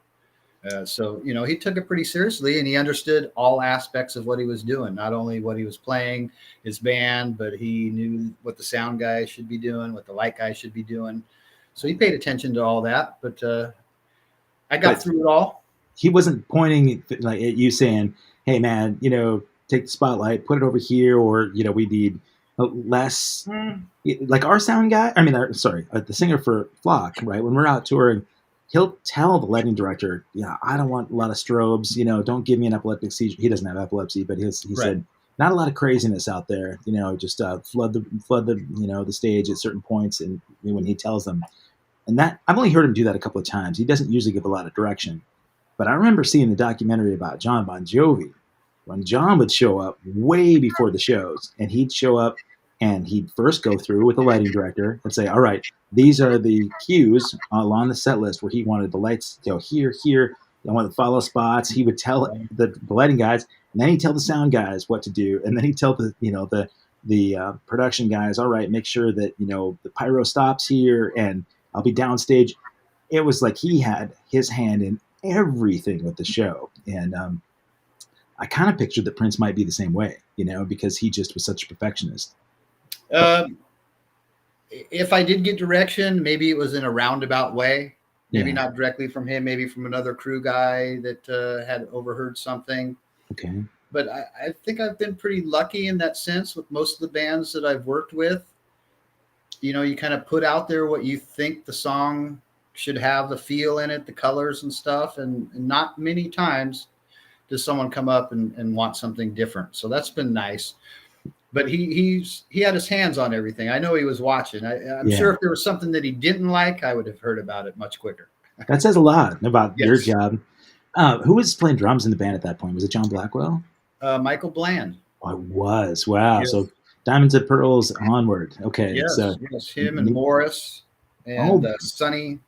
Speaker 2: So, you know, he took it pretty seriously and he understood all aspects of what he was doing, not only what he was playing, his band, but he knew what the sound guy should be doing, what the light guy should be doing. So he paid attention to all that, but I got through it all.
Speaker 1: He wasn't pointing like at you saying, "Hey, man, take the spotlight, put it over here," or we need less. Like our sound guy. I mean, the singer for Flock, right? When we're out touring, he'll tell the lighting director, I don't want a lot of strobes. Don't give me an epileptic seizure. He doesn't have epilepsy, but he said not a lot of craziness out there. Just flood the stage at certain points, and when he tells them, and that I've only heard him do that a couple of times. He doesn't usually give a lot of direction. But I remember seeing the documentary about John Bon Jovi when John would show up way before the shows, and he'd show up and he'd first go through with the lighting director and say, all right, these are the cues along the set list where he wanted the lights to go here. I want to follow spots. He would tell the lighting guys, and then he'd tell the sound guys what to do. And then he'd tell the production guys, all right, make sure that, the pyro stops here and I'll be downstage. It was like he had his hand in everything with the show. And I kind of pictured that Prince might be the same way, because he just was such a perfectionist.
Speaker 2: If I did get direction, maybe it was in a roundabout way, maybe not directly from him, maybe from another crew guy that had overheard something.
Speaker 1: Okay.
Speaker 2: But I think I've been pretty lucky in that sense with most of the bands that I've worked with. You kind of put out there what you think the song should have, the feel in it, the colors and stuff. And not many times does someone come up and want something different. So that's been nice. But he had his hands on everything. I know he was watching. I'm sure if there was something that he didn't like, I would have heard about it much quicker.
Speaker 1: That says a lot about your job. Who was playing drums in the band at that point? Was it John Blackwell?
Speaker 2: Michael Bland.
Speaker 1: Oh, it was. Wow. Yes. So Diamonds and Pearls onward. Okay.
Speaker 2: Yes, him and Morris and Sonny.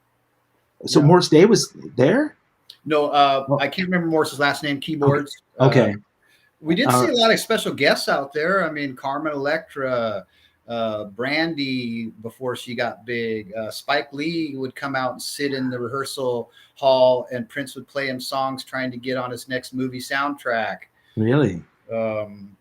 Speaker 1: So Morris Day was there?
Speaker 2: No, I can't remember Morris's last name. Keyboards.
Speaker 1: Okay.
Speaker 2: We did see a lot of special guests out there. I mean, Carmen Electra, Brandy before she got big. Spike Lee would come out and sit in the rehearsal hall, and Prince would play him songs trying to get on his next movie soundtrack.
Speaker 1: Really?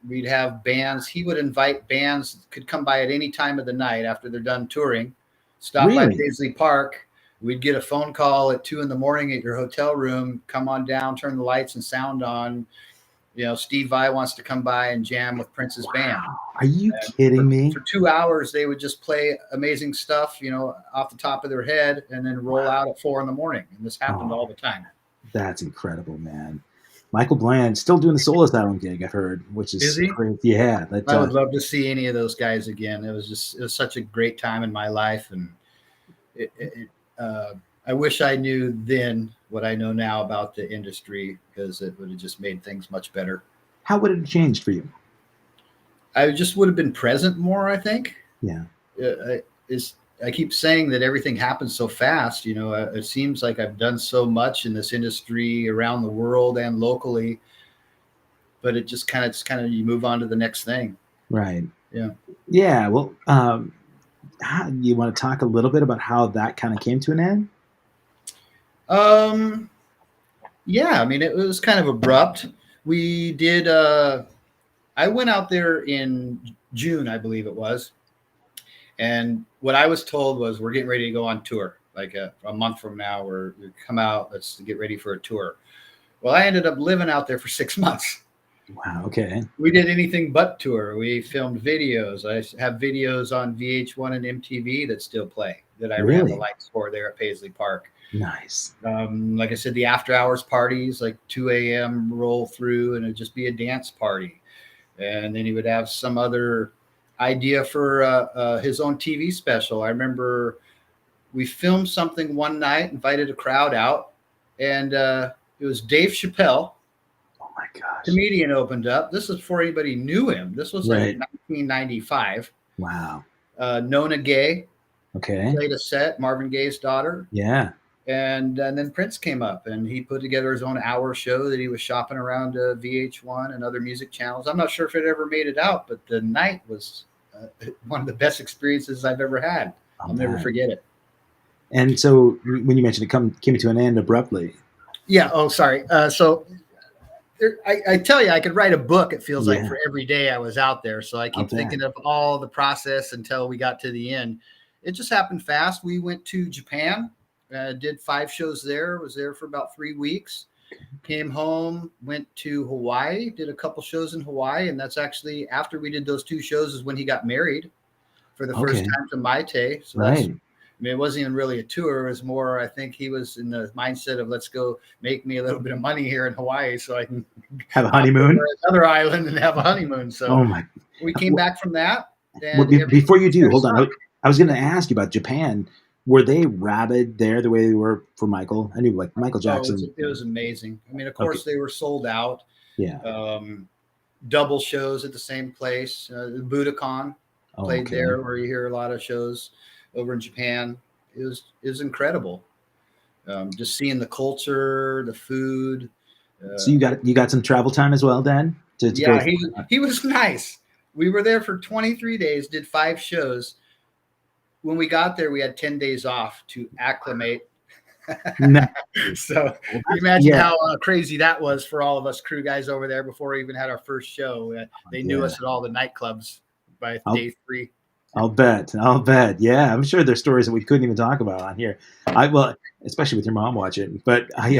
Speaker 2: We'd have bands. He would invite bands, could come by at any time of the night after they're done touring, stop by Paisley Park. We'd get a phone call at 2 a.m. at your hotel room. Come on down, turn the lights and sound on. Steve Vai wants to come by and jam with Prince's band.
Speaker 1: Are you kidding me?
Speaker 2: For 2 hours, they would just play amazing stuff, off the top of their head, and then roll out at 4 a.m. And this happened all the time.
Speaker 1: That's incredible, man. Michael Bland still doing the solo styling gig, I've heard, which is great. Yeah.
Speaker 2: I would love to see any of those guys again. It was such a great time in my life. And I wish I knew then what I know now about the industry, because it would have just made things much better.
Speaker 1: How would it have changed for you?
Speaker 2: I just would have been present more, I think.
Speaker 1: Yeah.
Speaker 2: I keep saying that everything happens so fast. It seems like I've done so much in this industry around the world and locally, but it just kind of you move on to the next thing.
Speaker 1: Right.
Speaker 2: Yeah.
Speaker 1: Yeah. Well, you want to talk a little bit about how that kind of came to an end?
Speaker 2: Yeah, I mean, it was kind of abrupt. We did, I went out there in June, I believe it was. And what I was told was, we're getting ready to go on tour. Like a month from now, we come out, let's get ready for a tour. Well, I ended up living out there for 6 months.
Speaker 1: Wow. Okay.
Speaker 2: We did anything but tour. We filmed videos. I have videos on VH1 and MTV that still play, that I ran the lights for there at Paisley Park.
Speaker 1: Nice.
Speaker 2: Like I said, the after hours parties, like 2 a.m. roll through, and it'd just be a dance party. And then he would have some other idea for his own TV special. I remember we filmed something one night, invited a crowd out, and it was Dave Chappelle.
Speaker 1: Oh my gosh.
Speaker 2: Comedian opened up. This is before anybody knew him. This was like 1995.
Speaker 1: Wow.
Speaker 2: Nona Gay.
Speaker 1: Okay.
Speaker 2: Played a set, Marvin Gaye's daughter.
Speaker 1: Yeah.
Speaker 2: And then Prince came up, and he put together his own hour show that he was shopping around VH1 and other music channels. I'm not sure if it ever made it out, but the night was one of the best experiences I've ever had. I'll never forget it.
Speaker 1: And so when you mentioned it came to an end abruptly.
Speaker 2: Yeah. Oh, sorry. I tell you, I could write a book, it feels like, for every day I was out there. So I keep thinking of all the process until we got to the end. it just happened fast. We went to Japan, did 5 shows there, was there for about 3 weeks, came home, went to Hawaii, did a couple shows in Hawaii. And that's actually after we did those 2 shows is when he got married for the first time to Maite. So that's, I mean, it wasn't even really a tour. It was more, I think he was in the mindset of let's go make me a little bit of money here in Hawaii so I can
Speaker 1: have a honeymoon,
Speaker 2: another island and have a honeymoon. So we came back from that.
Speaker 1: Well, before you do, hold on. I was going to ask you about Japan. Were they rabid there the way they were for Michael? I knew like Michael Jackson.
Speaker 2: It was amazing. I mean, of course, they were sold out.
Speaker 1: Yeah.
Speaker 2: Double shows at the same place. Budokan played there, where you hear a lot of shows over in Japan. It was incredible. Just seeing the culture, the food.
Speaker 1: So you got some travel time as well, then?
Speaker 2: He was nice. We were there for 23 days, did 5 shows. When we got there, we had 10 days off to acclimate. So imagine how crazy that was for all of us crew guys over there before we even had our first show. They knew us at all the nightclubs by day 3.
Speaker 1: I'll bet. Yeah, I'm sure there's stories that we couldn't even talk about on here. Especially with your mom watching. But I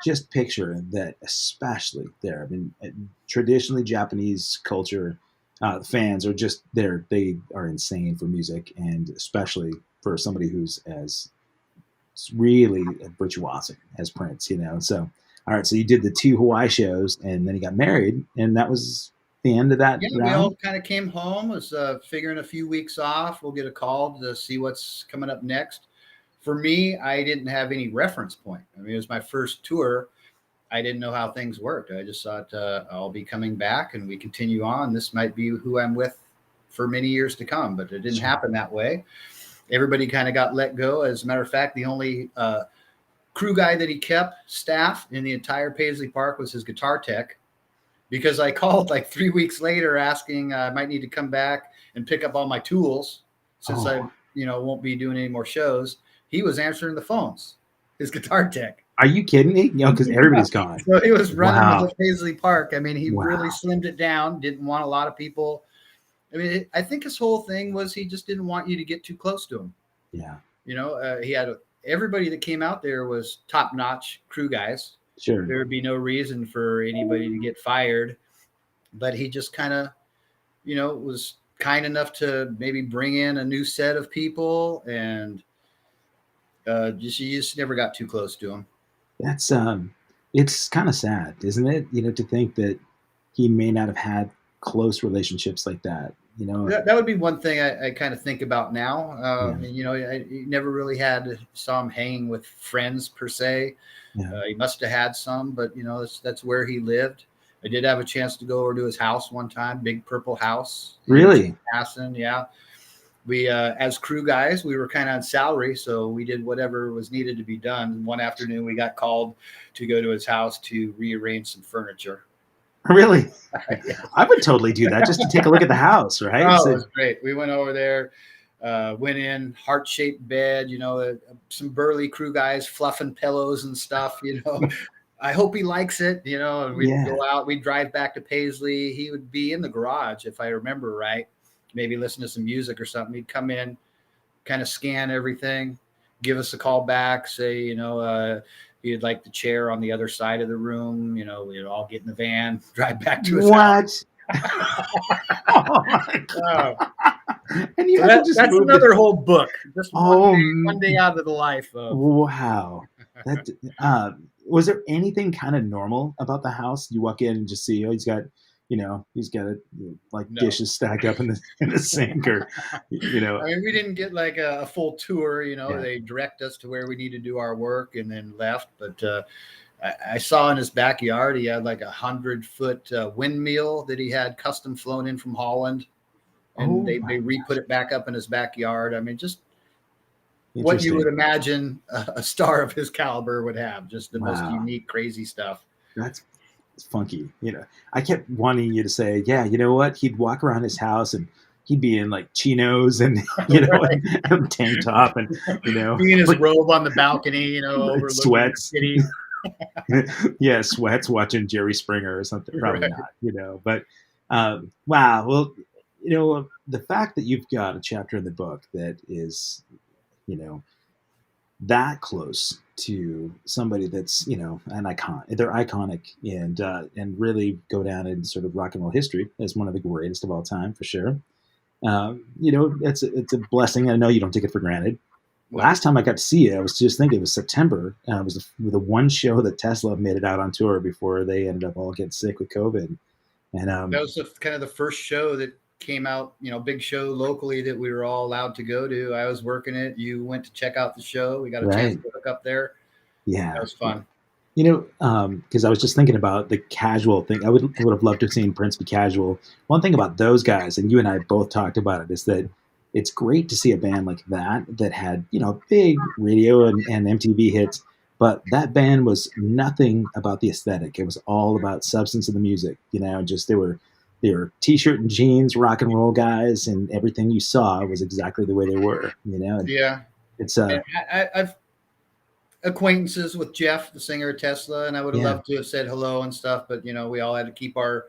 Speaker 1: just picture that, especially there. I mean, traditionally Japanese culture, fans are just there. They are insane for music, and especially for somebody who's as really a virtuoso as Prince. So all right. So you did the 2 Hawaii shows, and then you got married, and that was the end of that round?
Speaker 2: We all kind of came home, was figuring a few weeks off. We'll get a call to see what's coming up next. For me, I didn't have any reference point. I mean, it was my first tour. I didn't know how things worked. I just thought I'll be coming back and we continue on. This might be who I'm with for many years to come, but it didn't happen that way. Everybody kind of got let go. As a matter of fact, the only crew guy that he kept staff in the entire Paisley Park was his guitar tech, because I called like 3 weeks later asking I might need to come back and pick up all my tools since I won't be doing any more shows. He was answering the phones, his guitar tech.
Speaker 1: Are you kidding me? Because everybody's gone.
Speaker 2: So he was running the Paisley Park. I mean, he really slimmed it down, didn't want a lot of people. I mean, I think his whole thing was he just didn't want you to get too close to him.
Speaker 1: Yeah.
Speaker 2: He had everybody that came out there was top-notch crew guys.
Speaker 1: Sure.
Speaker 2: There would be no reason for anybody to get fired. But he just kind of, was kind enough to maybe bring in a new set of people, and you just never got too close to him.
Speaker 1: That's it's kind of sad, isn't it? To think that he may not have had close relationships like that.
Speaker 2: That would be one thing I kind of think about now. I never really saw him hanging with friends per se. Yeah. He must have had some, but that's where he lived. I did have a chance to go over to his house one time, big purple house.
Speaker 1: Really?
Speaker 2: Aston, yeah. We, as crew guys, we were kind of on salary, so we did whatever was needed to be done. One afternoon, we got called to go to his house to rearrange some furniture.
Speaker 1: Really? Yeah. I would totally do that just to take a look at the house, right?
Speaker 2: Oh, it was great. We went over there, went in, heart-shaped bed, some burly crew guys fluffing pillows and stuff, I hope he likes it, and we'd go out, we'd drive back to Paisley. He would be in the garage, if I remember right, maybe listen to some music or something. He'd come in, kind of scan everything, give us a call back, say, he'd like the chair on the other side of the room. We'd all get in the van, drive back to his house.
Speaker 1: Oh my God. And
Speaker 2: that's another whole book. Just one day out of the life of.
Speaker 1: Wow. That was there anything kind of normal about the house? You walk in and just see, he's got dishes stacked up in the sink, or
Speaker 2: I mean, we didn't get like a full tour. They direct us to where we need to do our work and then left. But I saw in his backyard he had like 100-foot windmill that he had custom flown in from Holland, and they re-put it back up in his backyard. I mean, just what you would imagine a star of his caliber would have, just the most unique, crazy stuff.
Speaker 1: That's funky. I kept wanting you to say, yeah, you know what? He'd walk around his house and he'd be in like chinos and, and tank top and,
Speaker 2: be in his robe on the balcony, overlooking
Speaker 1: sweats.
Speaker 2: The city.
Speaker 1: Yeah, sweats watching Jerry Springer or something. Probably not, but wow. Well, the fact that you've got a chapter in the book that is, that close to somebody that's, an icon, they're iconic and really go down in sort of rock and roll history as one of the greatest of all time, for sure. It's a blessing. I know you don't take it for granted. Last time I got to see you, I was just thinking it was September. It was the one show that Tesla made it out on tour before they ended up all getting sick with COVID. And
Speaker 2: that was kind of the first show that came out, big show locally that we were all allowed to go to. I was working it. You went to check out the show. We got a chance to hook up there.
Speaker 1: Yeah.
Speaker 2: That was fun.
Speaker 1: Because I was just thinking about the casual thing. I would have loved to have seen Prince be casual. One thing about those guys, and you and I both talked about it, is that it's great to see a band like that had, big radio and MTV hits, but that band was nothing about the aesthetic. It was all about substance of the music. Just they were t-shirt and jeans, rock and roll guys, and everything you saw was exactly the way they were.
Speaker 2: Yeah,
Speaker 1: it's
Speaker 2: I've acquaintances with Jeff, the singer of Tesla, and I would have loved to have said hello and stuff, but we all had to keep our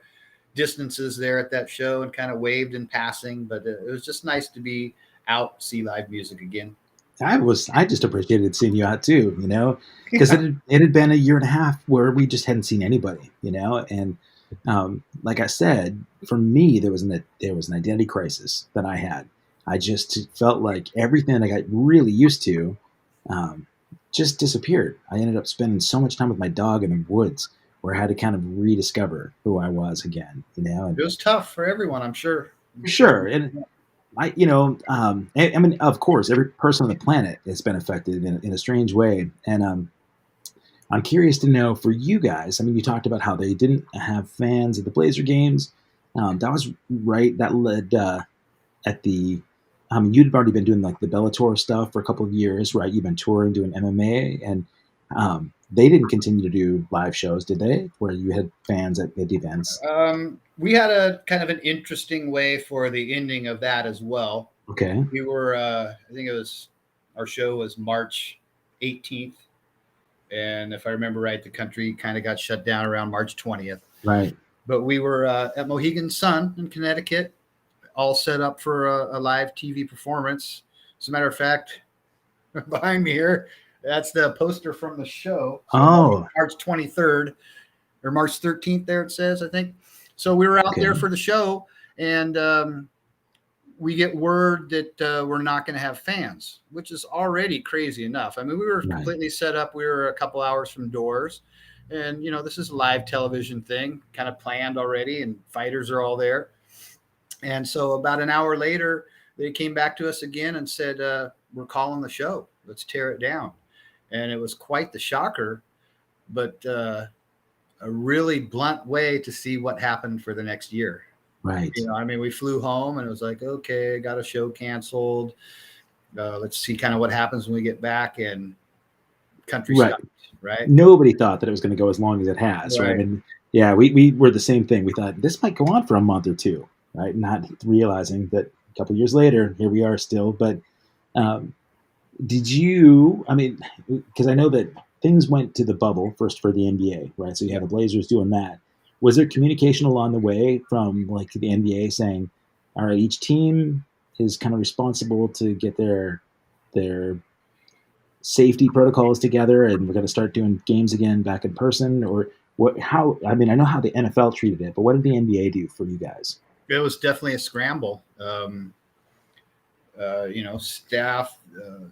Speaker 2: distances there at that show and kind of waved in passing. But it was just nice to be out, see live music again.
Speaker 1: I just appreciated seeing you out too, because it had been a year and a half where we just hadn't seen anybody, and like I said, for me, there was an identity crisis that I had. I just felt like everything I got really used to just disappeared. I ended up spending so much time with my dog in the woods where I had to kind of rediscover who I was again, And
Speaker 2: it was tough for everyone, I'm sure.
Speaker 1: Sure. And I mean, of course, every person on the planet has been affected in a strange way. And I'm curious to know for you guys, I mean, you talked about how they didn't have fans at the Blazer games. That was right. That led you'd already been doing like the Bellator stuff for a couple of years, right? You've been touring, doing MMA, and they didn't continue to do live shows, did they? Where you had fans at events?
Speaker 2: We had a kind of an interesting way for the ending of that as well.
Speaker 1: Okay.
Speaker 2: We were, I think our show was March 18th. And if I remember right, the country kind of got shut down around March 20th.
Speaker 1: Right.
Speaker 2: But we were at Mohegan Sun in Connecticut, all set up for a live TV performance. As a matter of fact, behind me here, that's the poster from the show. So March 23rd or March 13th there it says, I think. So we were out there for the show, and we get word that we're not going to have fans, which is already crazy enough. I mean, we were completely set up. We were a couple hours from doors, and, this is a live television thing, kind of planned already, and fighters are all there. And so about an hour later, they came back to us again and said, we're calling the show. Let's tear it down. And it was quite the shocker, but a really blunt way to see what happened for the next year.
Speaker 1: Right.
Speaker 2: I mean, we flew home and it was like, okay, got a show canceled. Let's see kind of what happens when we get back, and country stopped, right?
Speaker 1: Nobody thought that it was going to go as long as it has, right? And yeah, we were the same thing. We thought this might go on for a month or two, right? Not realizing that a couple of years later, here we are still. But did you, I mean, because I know that things went to the bubble first for the NBA, right? So you have the Blazers doing that. Was there communication along the way from like the NBA saying, all right, each team is kind of responsible to get their safety protocols together, and we're going to start doing games again back in person? Or what? How? I mean, I know how the NFL treated it, but what did the NBA do for you guys?
Speaker 2: It was definitely a scramble. Staff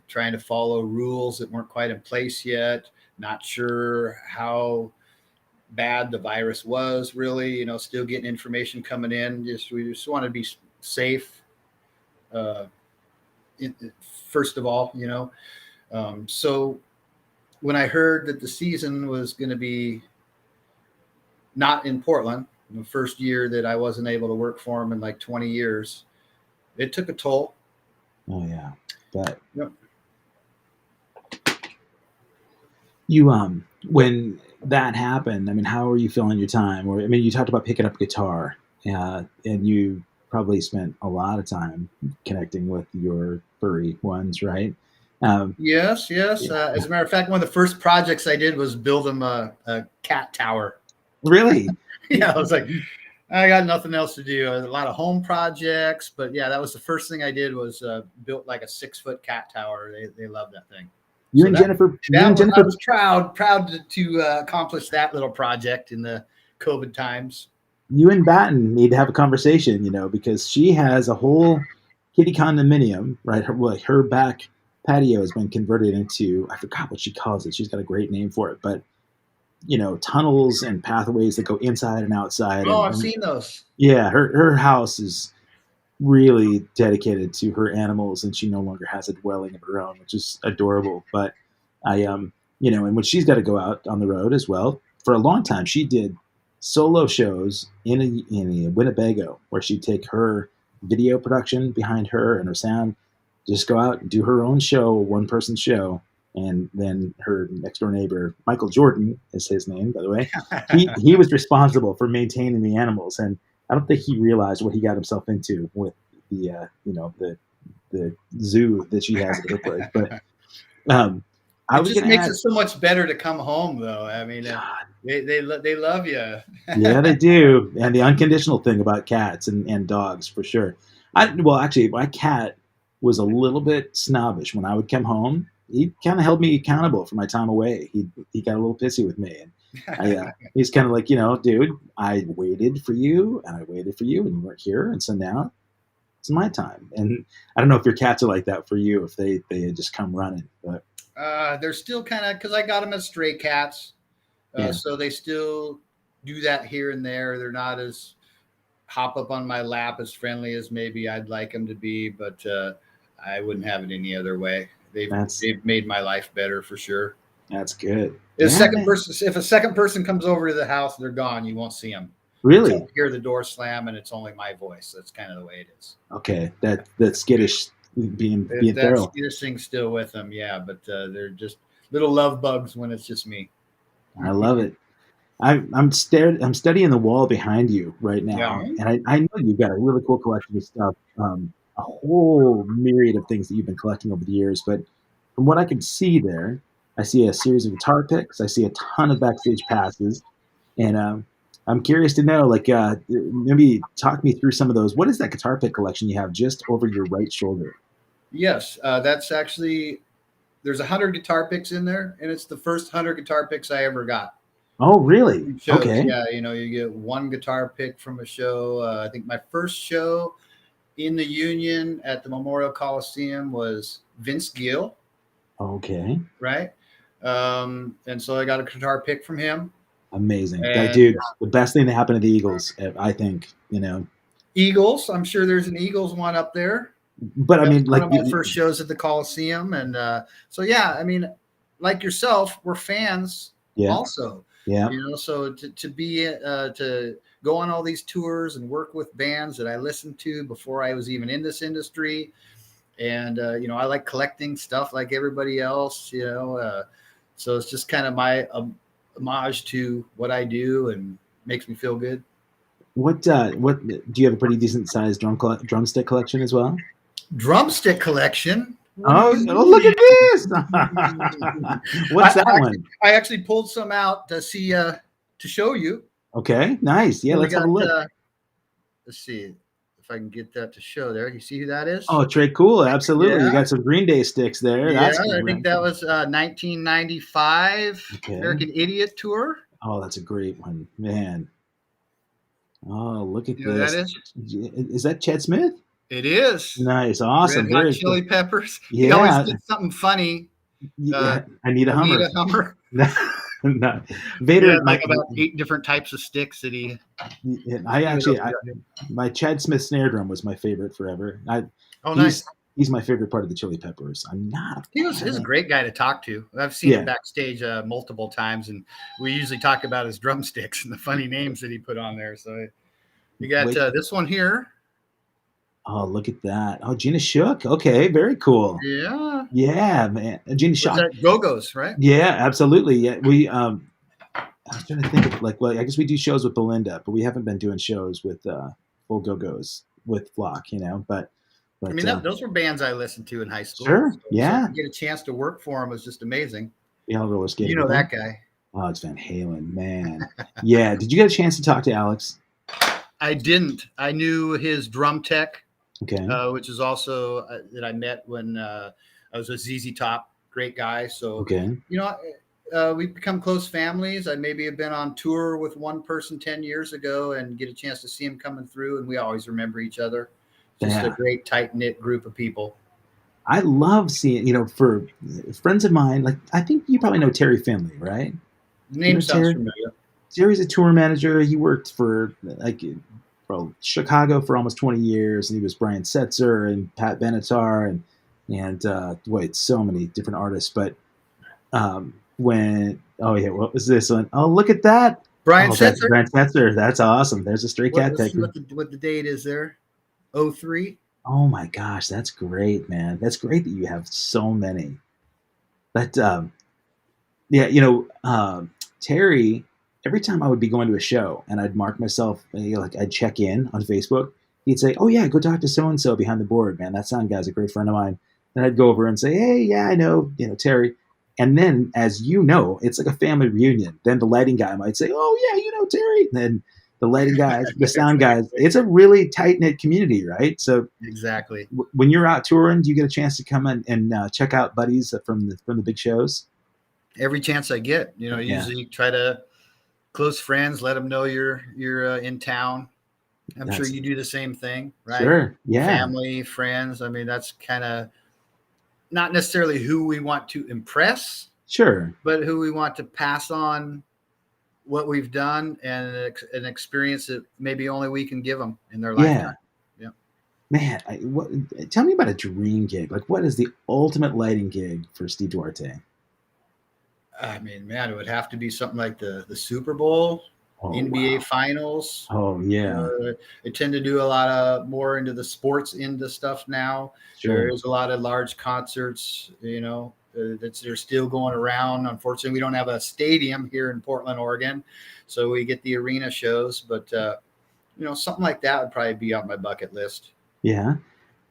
Speaker 2: trying to follow rules that weren't quite in place yet. Not sure how bad the virus was really, still getting information coming in. We just want to be safe. First of all, so when I heard that the season was going to be not in Portland, the first year that I wasn't able to work for them in like 20 years, it took a toll.
Speaker 1: Oh yeah. But
Speaker 2: yep.
Speaker 1: You, when that happened, I mean, how were you feeling your time? Or, I mean, you talked about picking up guitar, and you probably spent a lot of time connecting with your furry ones, right?
Speaker 2: Yes. Yeah. As a matter of fact, one of the first projects I did was build them a cat tower.
Speaker 1: Really?
Speaker 2: Yeah. I was like, I got nothing else to do. A lot of home projects, but yeah, that was the first thing I did was built like a 6-foot cat tower. They love that thing.
Speaker 1: Jennifer.
Speaker 2: I was proud to accomplish that little project in the COVID times.
Speaker 1: You and Batten need to have a conversation, because she has a whole kitty condominium, right? Her back patio has been converted into, I forgot what she calls it. She's got a great name for it, but tunnels and pathways that go inside and outside.
Speaker 2: Oh, I've seen those.
Speaker 1: Yeah, her house is really dedicated to her animals, and she no longer has a dwelling of her own, which is adorable. But and when she's got to go out on the road as well, for a long time she did solo shows in a Winnebago, where she'd take her video production behind her and her sound, just go out and do her own show, one-person show. And then her next door neighbor, Michael Jordan is his name, by the way, he was responsible for maintaining the animals. And I don't think he realized what he got himself into with the zoo that she has at her place. But
Speaker 2: it just makes it so much better to come home, though. I mean, they love you.
Speaker 1: Yeah, they do. And the unconditional thing about cats and dogs, for sure. Actually, my cat was a little bit snobbish when I would come home. He kind of held me accountable for my time away. He got a little pissy with me, and he's kind of like, dude, I waited for you, and you weren't here, and so now it's my time. And I don't know if your cats are like that for you, if they just come running, but
Speaker 2: they're still kind of, because I got them as stray cats, so they still do that here and there. They're not as hop up on my lap as friendly as maybe I'd like them to be, but I wouldn't have it any other way. They've made my life better for sure.
Speaker 1: That's good.
Speaker 2: If a second person comes over to the house, they're gone. You won't see them.
Speaker 1: Really?
Speaker 2: You hear the door slam, and it's only my voice. That's kind of the way it is.
Speaker 1: Okay, that skittish being feral.
Speaker 2: That skittish thing's still with them, yeah. But they're just little love bugs when it's just me.
Speaker 1: I love it. I'm studying the wall behind you right now, and I know you've got a really cool collection of stuff. A whole myriad of things that you've been collecting over the years. But from what I can see there, I see a series of guitar picks. I see a ton of backstage passes. And I'm curious to know, maybe talk me through some of those. What is that guitar pick collection you have just over your right shoulder?
Speaker 2: Yes, that's actually, there's 100 guitar picks in there, and it's the first 100 guitar picks I ever got.
Speaker 1: Oh, really?
Speaker 2: Shows,
Speaker 1: okay.
Speaker 2: Yeah, you get one guitar pick from a show. I think my first show in the Union at the Memorial Coliseum was Vince Gill.
Speaker 1: Okay.
Speaker 2: Right. And so I got a guitar pick from him.
Speaker 1: Amazing. That dude, the best thing that happened to the Eagles, I think,
Speaker 2: Eagles. I'm sure there's an Eagles one up there.
Speaker 1: But I mean,
Speaker 2: one of my first shows at the Coliseum. And so, yeah, I mean, like yourself, we're fans also.
Speaker 1: Yeah.
Speaker 2: So to be to go on all these tours and work with bands that I listened to before I was even in this industry. And, I like collecting stuff like everybody else, so it's just kind of my homage to what I do and makes me feel good. What do
Speaker 1: you have a pretty decent sized drumstick collection as well?
Speaker 2: Drumstick collection?
Speaker 1: Oh, look at this. What's that one?
Speaker 2: I actually pulled some out to see, to show you.
Speaker 1: Okay, nice. Yeah, let's have a look.
Speaker 2: Let's see if I can get that to show there. You see who that is?
Speaker 1: Oh, Trey Cool. Absolutely. Yeah. You got some Green Day sticks there.
Speaker 2: Yeah, I think that was 1995 American Idiot Tour.
Speaker 1: Oh, that's a great one, man. Oh, look at this.
Speaker 2: That
Speaker 1: is that Chet Smith?
Speaker 2: It is.
Speaker 1: Nice. Awesome.
Speaker 2: Red Hot Chili Peppers.
Speaker 1: Yeah.
Speaker 2: He always did something funny.
Speaker 1: I need a Hummer.
Speaker 2: I need a Hummer.
Speaker 1: No. Vader
Speaker 2: like about 8 different types of sticks that he.
Speaker 1: My Chad Smith snare drum was my favorite forever.
Speaker 2: Nice.
Speaker 1: He's my favorite part of the Chili Peppers.
Speaker 2: He's a great guy to talk to. I've seen him backstage multiple times, and we usually talk about his drumsticks and the funny names that he put on there. So you got this one here.
Speaker 1: Oh, look at that. Oh, Gina Shook. Okay, very cool.
Speaker 2: Yeah.
Speaker 1: Yeah, man. Gina Shook.
Speaker 2: Go-Go's, right?
Speaker 1: Yeah, absolutely. Yeah, we I was trying to think of I guess we do shows with Belinda, but we haven't been doing shows with full Go-Go's with Flock, But
Speaker 2: I mean, those were bands I listened to in high school.
Speaker 1: Sure.
Speaker 2: So
Speaker 1: yeah.
Speaker 2: To get a chance to work for them was just amazing.
Speaker 1: Yeah, roller skating.
Speaker 2: You know that guy.
Speaker 1: Oh, it's Van Halen, man. Yeah. Did you get a chance to talk to Alex?
Speaker 2: I didn't. I knew his drum tech,
Speaker 1: okay,
Speaker 2: which is also that I met when I was with ZZ Top. Great guy. So,
Speaker 1: okay,
Speaker 2: we've become close families. I maybe have been on tour with one person 10 years ago and get a chance to see him coming through, and we always remember each other. Just a great tight-knit group of people.
Speaker 1: I love seeing, for friends of mine, like I think you probably know Terry Finley, right?
Speaker 2: Name sounds familiar.
Speaker 1: Terry's a tour manager. He worked for Chicago for almost 20 years, and he was Brian Setzer and Pat Benatar and so many different artists. But what was this one? Oh, look at that.
Speaker 2: Brian Setzer.
Speaker 1: Brian Setzer. That's awesome. There's a Stray Cat tech.
Speaker 2: What the date is there? 03?
Speaker 1: Oh my gosh, that's great, man. That's great that you have so many. But Terry, every time I would be going to a show and I'd mark myself, I'd check in on Facebook, he'd say, "Oh yeah, go talk to so and so behind the board, man. That sound guy's a great friend of mine." Then I'd go over and say, "Hey, yeah, I know, Terry." And then, as you know, it's like a family reunion. Then the lighting guy might say, "Oh yeah, Terry." And then the lighting guys, the sound guys. It's a really tight knit community, right? So
Speaker 2: exactly.
Speaker 1: When you're out touring, do you get a chance to come and check out buddies from the big shows?
Speaker 2: Every chance I get, usually try to close friends, let them know you're in town. I'm sure you do the same thing, right?
Speaker 1: Sure. Yeah.
Speaker 2: Family, friends. I mean, that's kind of not necessarily who we want to impress.
Speaker 1: Sure.
Speaker 2: But who we want to pass on what we've done and an experience that maybe only we can give them in their lifetime. Yeah.
Speaker 1: Man, tell me about a dream gig. Like, what is the ultimate lighting gig for Steve Duarte?
Speaker 2: I mean, man, it would have to be something like the Super Bowl, NBA Finals.
Speaker 1: Oh, yeah.
Speaker 2: I tend to do a lot more into the sports into stuff now.
Speaker 1: Sure.
Speaker 2: There's a lot of large concerts, they're still going around. Unfortunately, we don't have a stadium here in Portland, Oregon, so we get the arena shows. But something like that would probably be on my bucket list.
Speaker 1: Yeah.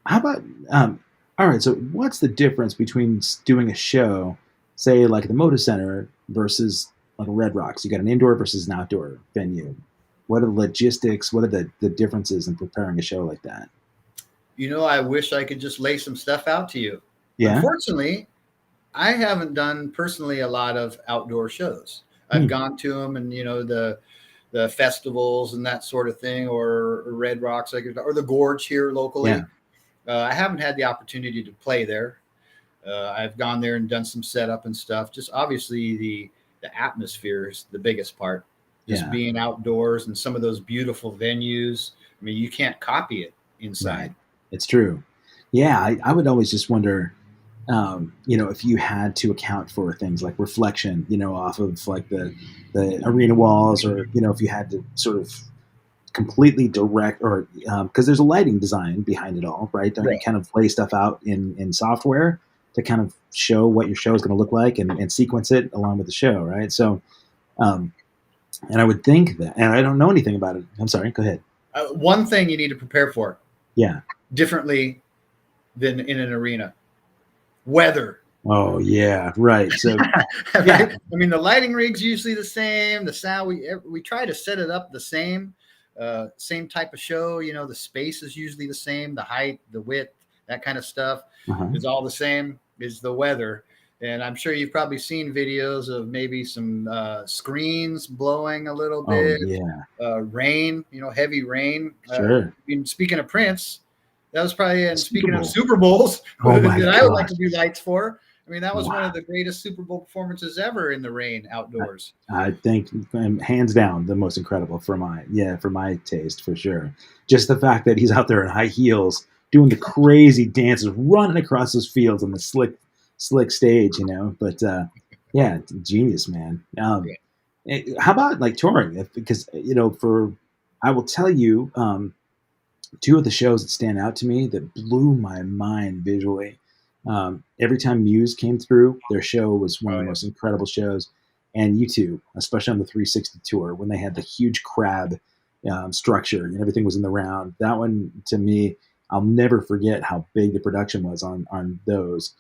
Speaker 1: How about all right? So, what's the difference between doing a show, say like the Moda Center, versus like a Red Rocks? You got an indoor versus an outdoor venue. What are the logistics? What are the differences in preparing a show like that?
Speaker 2: I wish I could just lay some stuff out to you.
Speaker 1: Yeah.
Speaker 2: Unfortunately, I haven't done personally a lot of outdoor shows. I've gone to them and, the festivals and that sort of thing, or Red Rocks, or the Gorge here locally. Yeah. I haven't had the opportunity to play there. I've gone there and done some setup and stuff. Just obviously the atmosphere is the biggest part. Just being outdoors and some of those beautiful venues. I mean, you can't copy it inside.
Speaker 1: Right. It's true. Yeah, I would always just wonder, if you had to account for things like reflection, off of like the arena walls, or if you had to sort of completely direct, or because there's a lighting design behind it all, right? Don't you kind of lay stuff out in software to kind of show what your show is going to look like and sequence it along with the show, right? So, and I would think that, and I don't know anything about it. I'm sorry. Go ahead.
Speaker 2: One thing you need to prepare for.
Speaker 1: Yeah.
Speaker 2: Differently than in an arena. Weather.
Speaker 1: Oh yeah, right. So
Speaker 2: right? I mean, the lighting rig's usually the same. The sound, we try to set it up the same type of show. The space is usually the same. The height, the width, that kind of stuff is all the same. Is the weather. And I'm sure you've probably seen videos of maybe some screens blowing a little bit.
Speaker 1: Oh, yeah.
Speaker 2: Rain, heavy rain.
Speaker 1: Sure.
Speaker 2: Speaking of Prince, that was probably, and speaking of Super Bowls, that I would like to do lights for. I mean, that was one of the greatest Super Bowl performances ever in the rain outdoors.
Speaker 1: I think hands down the most incredible for my taste, for sure. Just the fact that he's out there in high heels doing the crazy dances, running across those fields on the slick stage, but genius, man. How about like touring? Because I will tell you, two of the shows that stand out to me that blew my mind visually. Every time Muse came through, their show was one of the most incredible shows. And U2, especially on the 360 tour, when they had the huge crab structure and everything was in the round. That one, to me, I'll never forget how big the production was on those.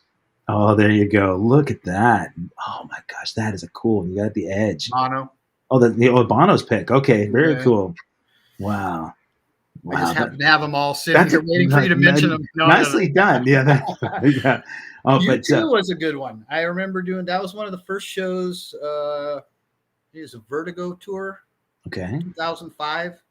Speaker 1: Oh, there you go. Look at that. Oh my gosh, that is a cool one. You got the edge.
Speaker 2: Bono.
Speaker 1: Oh, Bono's pick. Okay, very cool. Wow.
Speaker 2: I just happen to have them all sitting here waiting for you to mention them.
Speaker 1: Nicely done. Yeah. Yeah. Oh,
Speaker 2: but was a good one. I remember doing that. Was one of the first shows. It was a Vertigo Tour.
Speaker 1: Okay.
Speaker 2: 2005.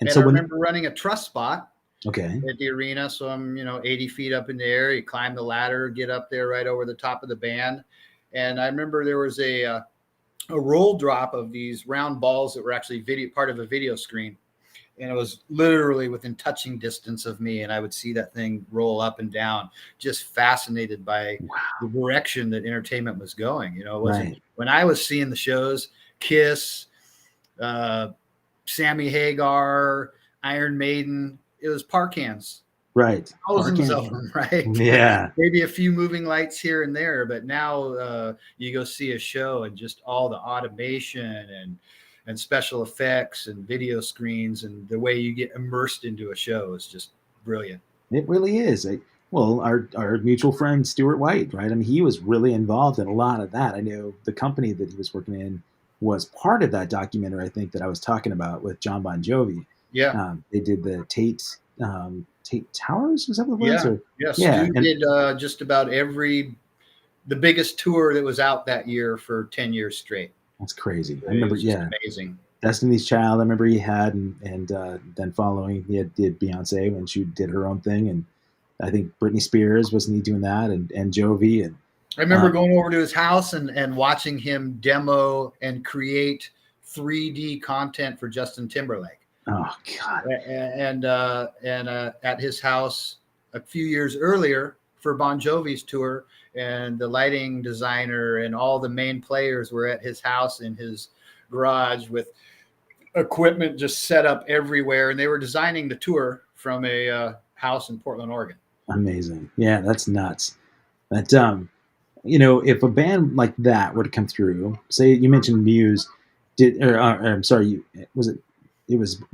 Speaker 1: And
Speaker 2: I remember running a truss spot.
Speaker 1: Okay.
Speaker 2: At the arena. So I'm, 80 feet up in the air. You climb the ladder, get up there right over the top of the band. And I remember there was a roll drop of these round balls that were actually part of a video screen. And it was literally within touching distance of me. And I would see that thing roll up and down, just fascinated by the direction that entertainment was going. It wasn't when I was seeing the shows, Kiss, Sammy Hagar, Iron Maiden, it was park hands.
Speaker 1: Right.
Speaker 2: Thousands of them, right?
Speaker 1: Yeah.
Speaker 2: Maybe a few moving lights here and there, but now you go see a show and just all the automation and special effects and video screens and the way you get immersed into a show is just brilliant.
Speaker 1: It really is. Well, our mutual friend Stuart White, right? I mean, he was really involved in a lot of that. I know the company that he was working in was part of that documentary, I think, that I was talking about with John Bon Jovi.
Speaker 2: Yeah.
Speaker 1: They did the Tate Towers, was that what it was?
Speaker 2: Yes. Yeah. Stu did just about the biggest tour that was out that year for 10 years straight.
Speaker 1: That's crazy. I remember,
Speaker 2: amazing.
Speaker 1: Destiny's Child, I remember he had, and then following, he did Beyonce when she did her own thing, and I think Britney Spears, wasn't he doing that, and Jovi, and
Speaker 2: I remember going over to his house and watching him demo and create 3D content for Justin Timberlake.
Speaker 1: Oh God!
Speaker 2: And at his house a few years earlier for Bon Jovi's tour, and the lighting designer and all the main players were at his house in his garage with equipment just set up everywhere, and they were designing the tour from a house in Portland, Oregon.
Speaker 1: Amazing! Yeah, that's nuts. But if a band like that were to come through, say you mentioned Muse, I'm sorry, it was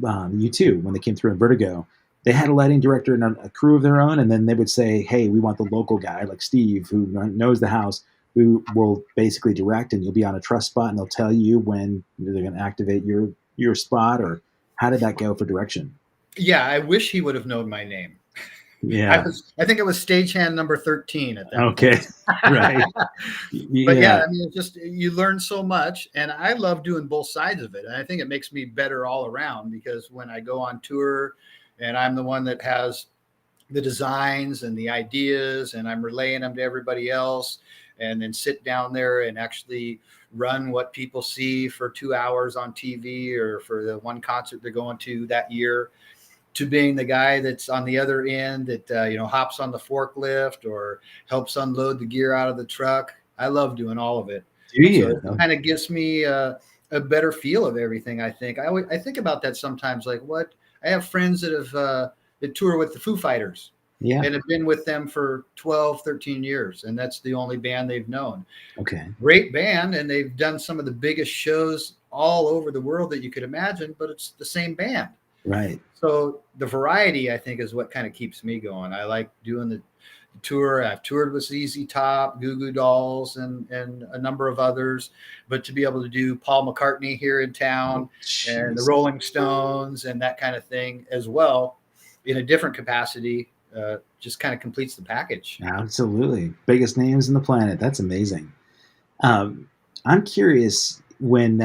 Speaker 1: U2 when they came through in Vertigo. They had a lighting director and a crew of their own, and then they would say, "Hey, we want the local guy like Steve who knows the house, who will basically direct, and you'll be on a truss spot, and they'll tell you when they're going to activate your spot." Or how did that go for direction?
Speaker 2: Yeah, I wish he would have known my name.
Speaker 1: Yeah,
Speaker 2: I think it was stagehand number 13 at that
Speaker 1: okay
Speaker 2: point.
Speaker 1: Right.
Speaker 2: But I mean, it's just, you learn so much, and I love doing both sides of it, and I think it makes me better all around, because when I go on tour and I'm the one that has the designs and the ideas, and I'm relaying them to everybody else, and then sit down there and actually run what people see for 2 hours on TV or for the one concert they're going to that year, to being the guy that's on the other end that, hops on the forklift or helps unload the gear out of the truck. I love doing all of it. So it kind of gives me a better feel of everything, I think. I think about that sometimes, like I have friends that have that tour with the Foo Fighters. Yeah. And have been with them for 12, 13 years. And that's the only band they've known.
Speaker 1: Okay.
Speaker 2: Great band. And they've done some of the biggest shows all over the world that you could imagine, but it's the same band.
Speaker 1: Right.
Speaker 2: So the variety, I think, is what kind of keeps me going. I like doing the tour. I've toured with ZZ Top, Goo Goo Dolls, and a number of others. But to be able to do Paul McCartney here in town and the Rolling Stones and that kind of thing as well in a different capacity, just kind of completes the package.
Speaker 1: Absolutely. Biggest names in the planet. That's amazing. I'm curious when,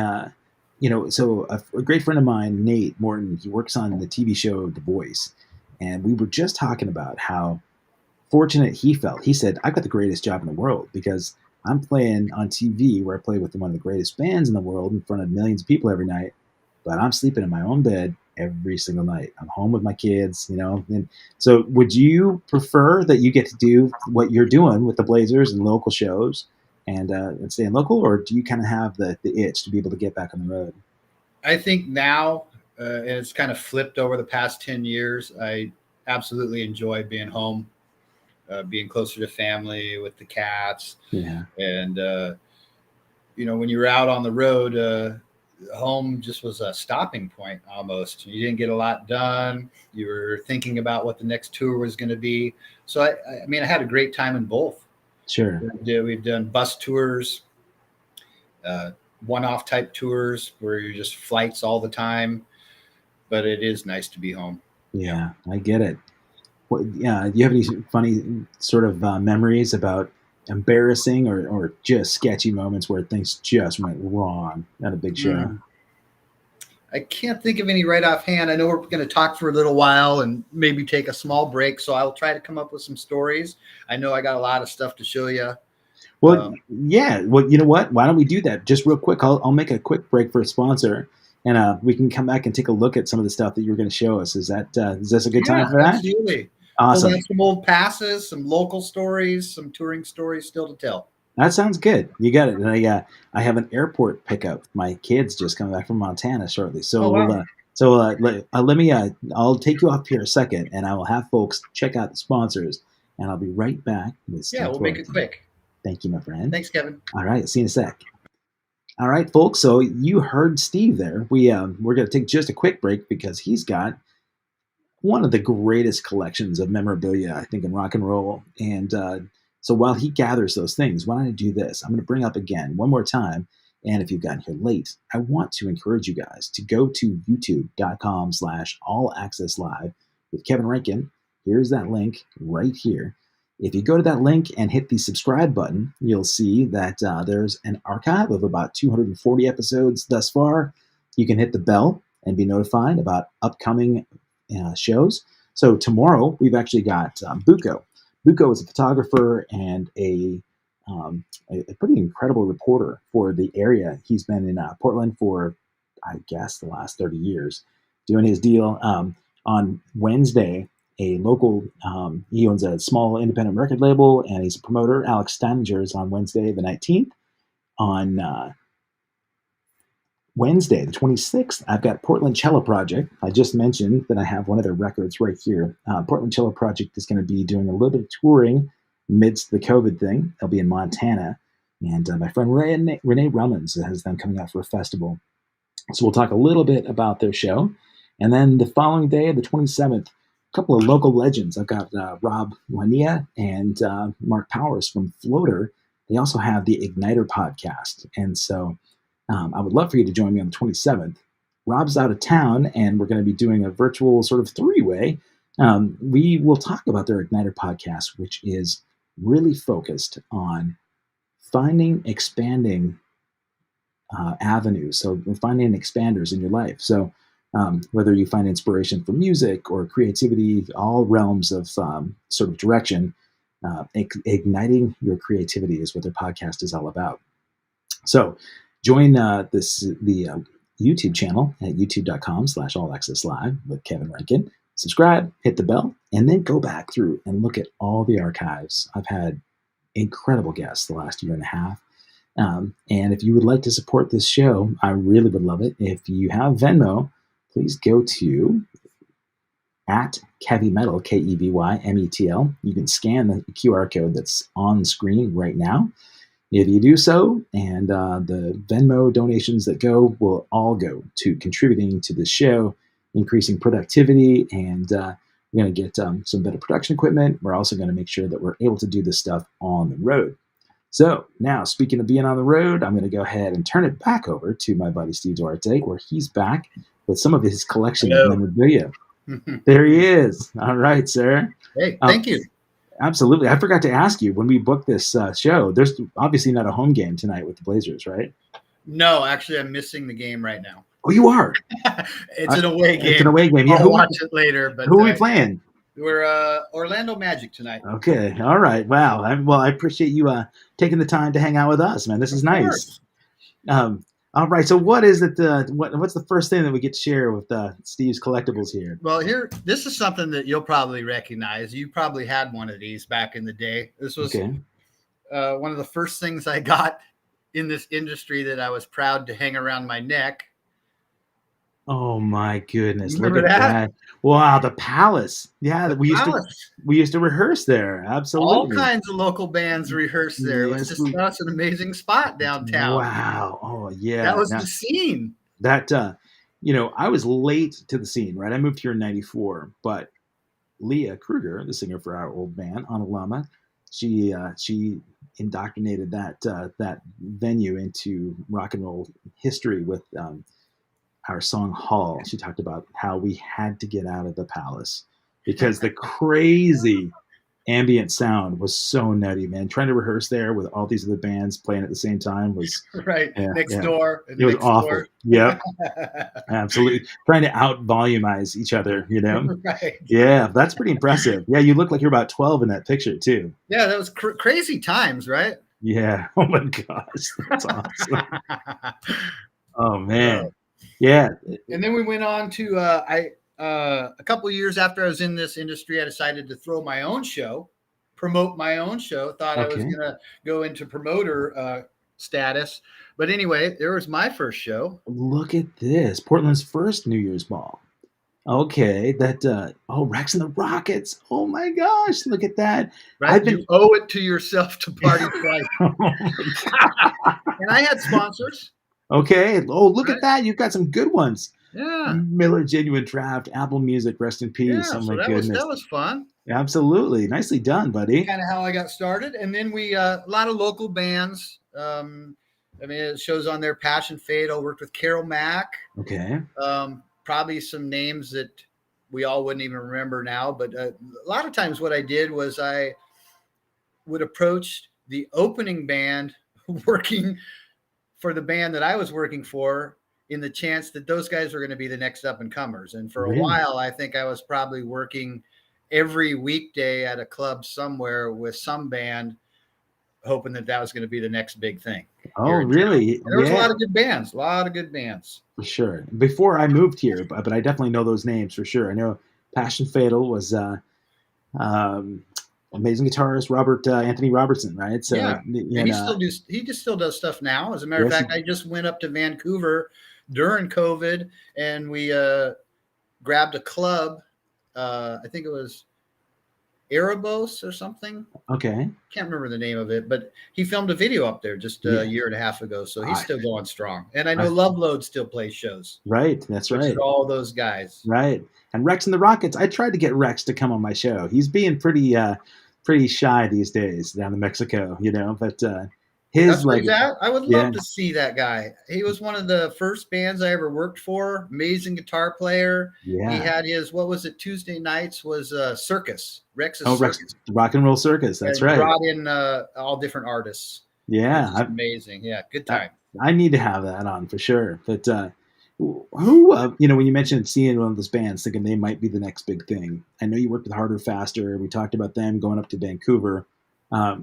Speaker 1: so a great friend of mine, Nate Morton, he works on the TV show The Voice. And we were just talking about how fortunate he felt. He said, "I've got the greatest job in the world because I'm playing on TV where I play with one of the greatest bands in the world in front of millions of people every night, but I'm sleeping in my own bed every single night. I'm home with my kids, And so would you prefer that you get to do what you're doing with the Blazers and local shows and staying local, or do you kind of have the itch to be able to get back on the road?"
Speaker 2: I think now, and it's kind of flipped over the past 10 years, I absolutely enjoy being home, being closer to family with the cats.
Speaker 1: Yeah.
Speaker 2: And, when you were out on the road, home just was a stopping point almost. You didn't get a lot done. You were thinking about what the next tour was going to be. So, I had a great time in both.
Speaker 1: Sure.
Speaker 2: We've done bus tours, one-off type tours where you're just flights all the time. but it is nice to be home.
Speaker 1: Yeah, I get it. Do you have any funny sort of memories about embarrassing or just sketchy moments where things just went wrong at a big show?
Speaker 2: I can't think of any right offhand. I know we're going to talk for a little while and maybe take a small break, so I'll try to come up with some stories. I know I got a lot of stuff to show you.
Speaker 1: Well, yeah. Well, you know what? Why don't we do that just real quick? I'll make a quick break for a sponsor, and we can come back and take a look at some of the stuff that you were going to show us. Is this a good time for that?
Speaker 2: Absolutely.
Speaker 1: Awesome.
Speaker 2: Pull out some old passes, some local stories, some touring stories still to tell.
Speaker 1: That sounds good. You got it. And I have an airport pickup. My kids just coming back from Montana shortly, so let me. I'll take you off here a second, and I will have folks check out the sponsors, and I'll be right back with Steve
Speaker 2: we'll make it quick.
Speaker 1: Thank you, my friend.
Speaker 2: Thanks, Kevin.
Speaker 1: All right, see you in a sec. All right, folks. So you heard Steve there. We're going to take just a quick break because he's got one of the greatest collections of memorabilia, I think, in rock and roll. And so while he gathers those things, why don't I do this? I'm going to bring up again one more time. And if you've gotten here late, I want to encourage you guys to go to youtube.com/allaccesslive with Kevin Rankin. Here's that link right here. If you go to that link and hit the subscribe button, you'll see that there's an archive of about 240 episodes thus far. You can hit the bell and be notified about upcoming shows. So tomorrow we've actually got Buko. Buko is a photographer and a pretty incredible reporter for the area. He's been in Portland for, I guess, the last 30 years, doing his deal. On Wednesday, a local, he owns a small independent record label, and he's a promoter. Alex Steininger is on Wednesday the 19th. On Wednesday, the 26th, I've got Portland Cello Project. I just mentioned that I have one of their records right here. Portland Cello Project is going to be doing a little bit of touring amidst the COVID thing. They'll be in Montana. And my friend Renee Rummans has them coming out for a festival. So we'll talk a little bit about their show. And then the following day, the 27th, a couple of local legends. I've got Rob Juania and Mark Powers from Floater. They also have the Igniter podcast. And so I would love for you to join me on the 27th. Rob's out of town, and we're going to be doing a virtual sort of three-way. We will talk about their Igniter podcast, which is really focused on finding expanding avenues. So finding expanders in your life. So whether you find inspiration for music or creativity, all realms of sort of direction, igniting your creativity is what their podcast is all about. So join the YouTube channel at youtube.com/allaccesslive with Kevin Rankin. Subscribe, hit the bell, and then go back through and look at all the archives. I've had incredible guests the last year and a half. And if you would like to support this show, I really would love it. If you have Venmo, please go to @KevyMetal, KevyMetl. You can scan the QR code that's on screen right now. If you do so, and the Venmo donations that go will all go to contributing to this show, increasing productivity, and we're going to get some better production equipment. We're also going to make sure that we're able to do this stuff on the road. So now, speaking of being on the road, I'm going to go ahead and turn it back over to my buddy Steve Duarte, where he's back with some of his collection of memorabilia. There he is. All right, sir.
Speaker 2: Hey, thank you.
Speaker 1: Absolutely. I forgot to ask you, when we booked this show, there's obviously not a home game tonight with the Blazers, right?
Speaker 2: No, actually, I'm missing the game right now.
Speaker 1: Oh, you are?
Speaker 2: It's an away game.
Speaker 1: It's an away game. Yeah,
Speaker 2: I'll watch it later. But
Speaker 1: who are we playing?
Speaker 2: We're Orlando Magic tonight.
Speaker 1: Okay. All right. Wow. I appreciate you taking the time to hang out with us, man. This is nice. All right. So what is it? What's the first thing that we get to share with Steve's Collectibles here?
Speaker 2: Well, this is something that you'll probably recognize. You probably had one of these back in the day. This was one of the first things I got in this industry that I was proud to hang around my neck.
Speaker 1: Oh my goodness!
Speaker 2: Remember
Speaker 1: Look at that! Wow, the Palace. Yeah, we used to rehearse there. Absolutely,
Speaker 2: all kinds of local bands rehearse there. Yes, it was just an amazing spot downtown.
Speaker 1: Wow! Oh yeah,
Speaker 2: that was the scene.
Speaker 1: That I was late to the scene. Right, I moved here in '94, but Leah Kruger, the singer for our old band, Analama, she indoctrinated that venue into rock and roll history with. our song Hall, she talked about how we had to get out of the Palace because the crazy ambient sound was so nutty, man. Trying to rehearse there with all these other bands playing at the same time was
Speaker 2: right. Next door.
Speaker 1: It was awful. Yep. Absolutely. Trying to out volumize each other,
Speaker 2: Right.
Speaker 1: Yeah, that's pretty impressive. Yeah, you look like you're about 12 in that picture too.
Speaker 2: Yeah, that was crazy times, right?
Speaker 1: Yeah. Oh my gosh. That's awesome. Oh man. Yeah.
Speaker 2: And then we went on to a couple of years after I was in this industry, I decided to throw my own show, promote my own show. Thought I was going to go into promoter status. But anyway, there was my first show.
Speaker 1: Look at this. Portland's first New Year's ball. Okay. That, Rex and the Rockets. Oh my gosh. Look at that.
Speaker 2: Right. You owe it to yourself to party twice. And I had sponsors.
Speaker 1: Okay. Oh, look at that. You've got some good ones.
Speaker 2: Yeah.
Speaker 1: Miller Genuine Draft, Apple Music, rest in peace.
Speaker 2: Yeah,
Speaker 1: oh my goodness.
Speaker 2: That was fun.
Speaker 1: Absolutely. Nicely done, buddy.
Speaker 2: Kind of how I got started. And then we, a lot of local bands. It shows on there, Passion Fatal, worked with Carol Mack.
Speaker 1: Okay.
Speaker 2: Probably some names that we all wouldn't even remember now. But a lot of times what I did was I would approach the opening band working for the band that I was working for in the chance that those guys were going to be the next up and comers. And for a while, I think I was probably working every weekday at a club somewhere with some band, hoping that was going to be the next big thing.
Speaker 1: Oh, really?
Speaker 2: There was a lot of good bands,
Speaker 1: For sure. Before I moved here, but I definitely know those names for sure. I know Passion Fatal was amazing guitarist Anthony Robertson, right? So
Speaker 2: yeah, he just still does stuff now. As a matter of fact, I just went up to Vancouver during COVID, and we grabbed a club. I think it was Erebos or something.
Speaker 1: Okay.
Speaker 2: Can't remember the name of it, but he filmed a video up there just a year and a half ago. So he's still going strong. And I know Love Load still plays shows.
Speaker 1: Right. That's right.
Speaker 2: All those guys.
Speaker 1: Right. And Rex and the Rockets, I tried to get Rex to come on my show. He's being pretty shy these days down in Mexico, but his
Speaker 2: I would love to see that guy. He was one of the first bands I ever worked for. Amazing guitar player. Yeah. He had his, Tuesday nights was Circus. Rex's Circus.
Speaker 1: Rex, Rock and Roll Circus. That's right.
Speaker 2: Brought in all different artists.
Speaker 1: Yeah.
Speaker 2: Amazing. Yeah. Good time.
Speaker 1: I need to have that on for sure. But who, when you mentioned seeing one of those bands, thinking they might be the next big thing. I know you worked with Harder, Faster. We talked about them going up to Vancouver. What's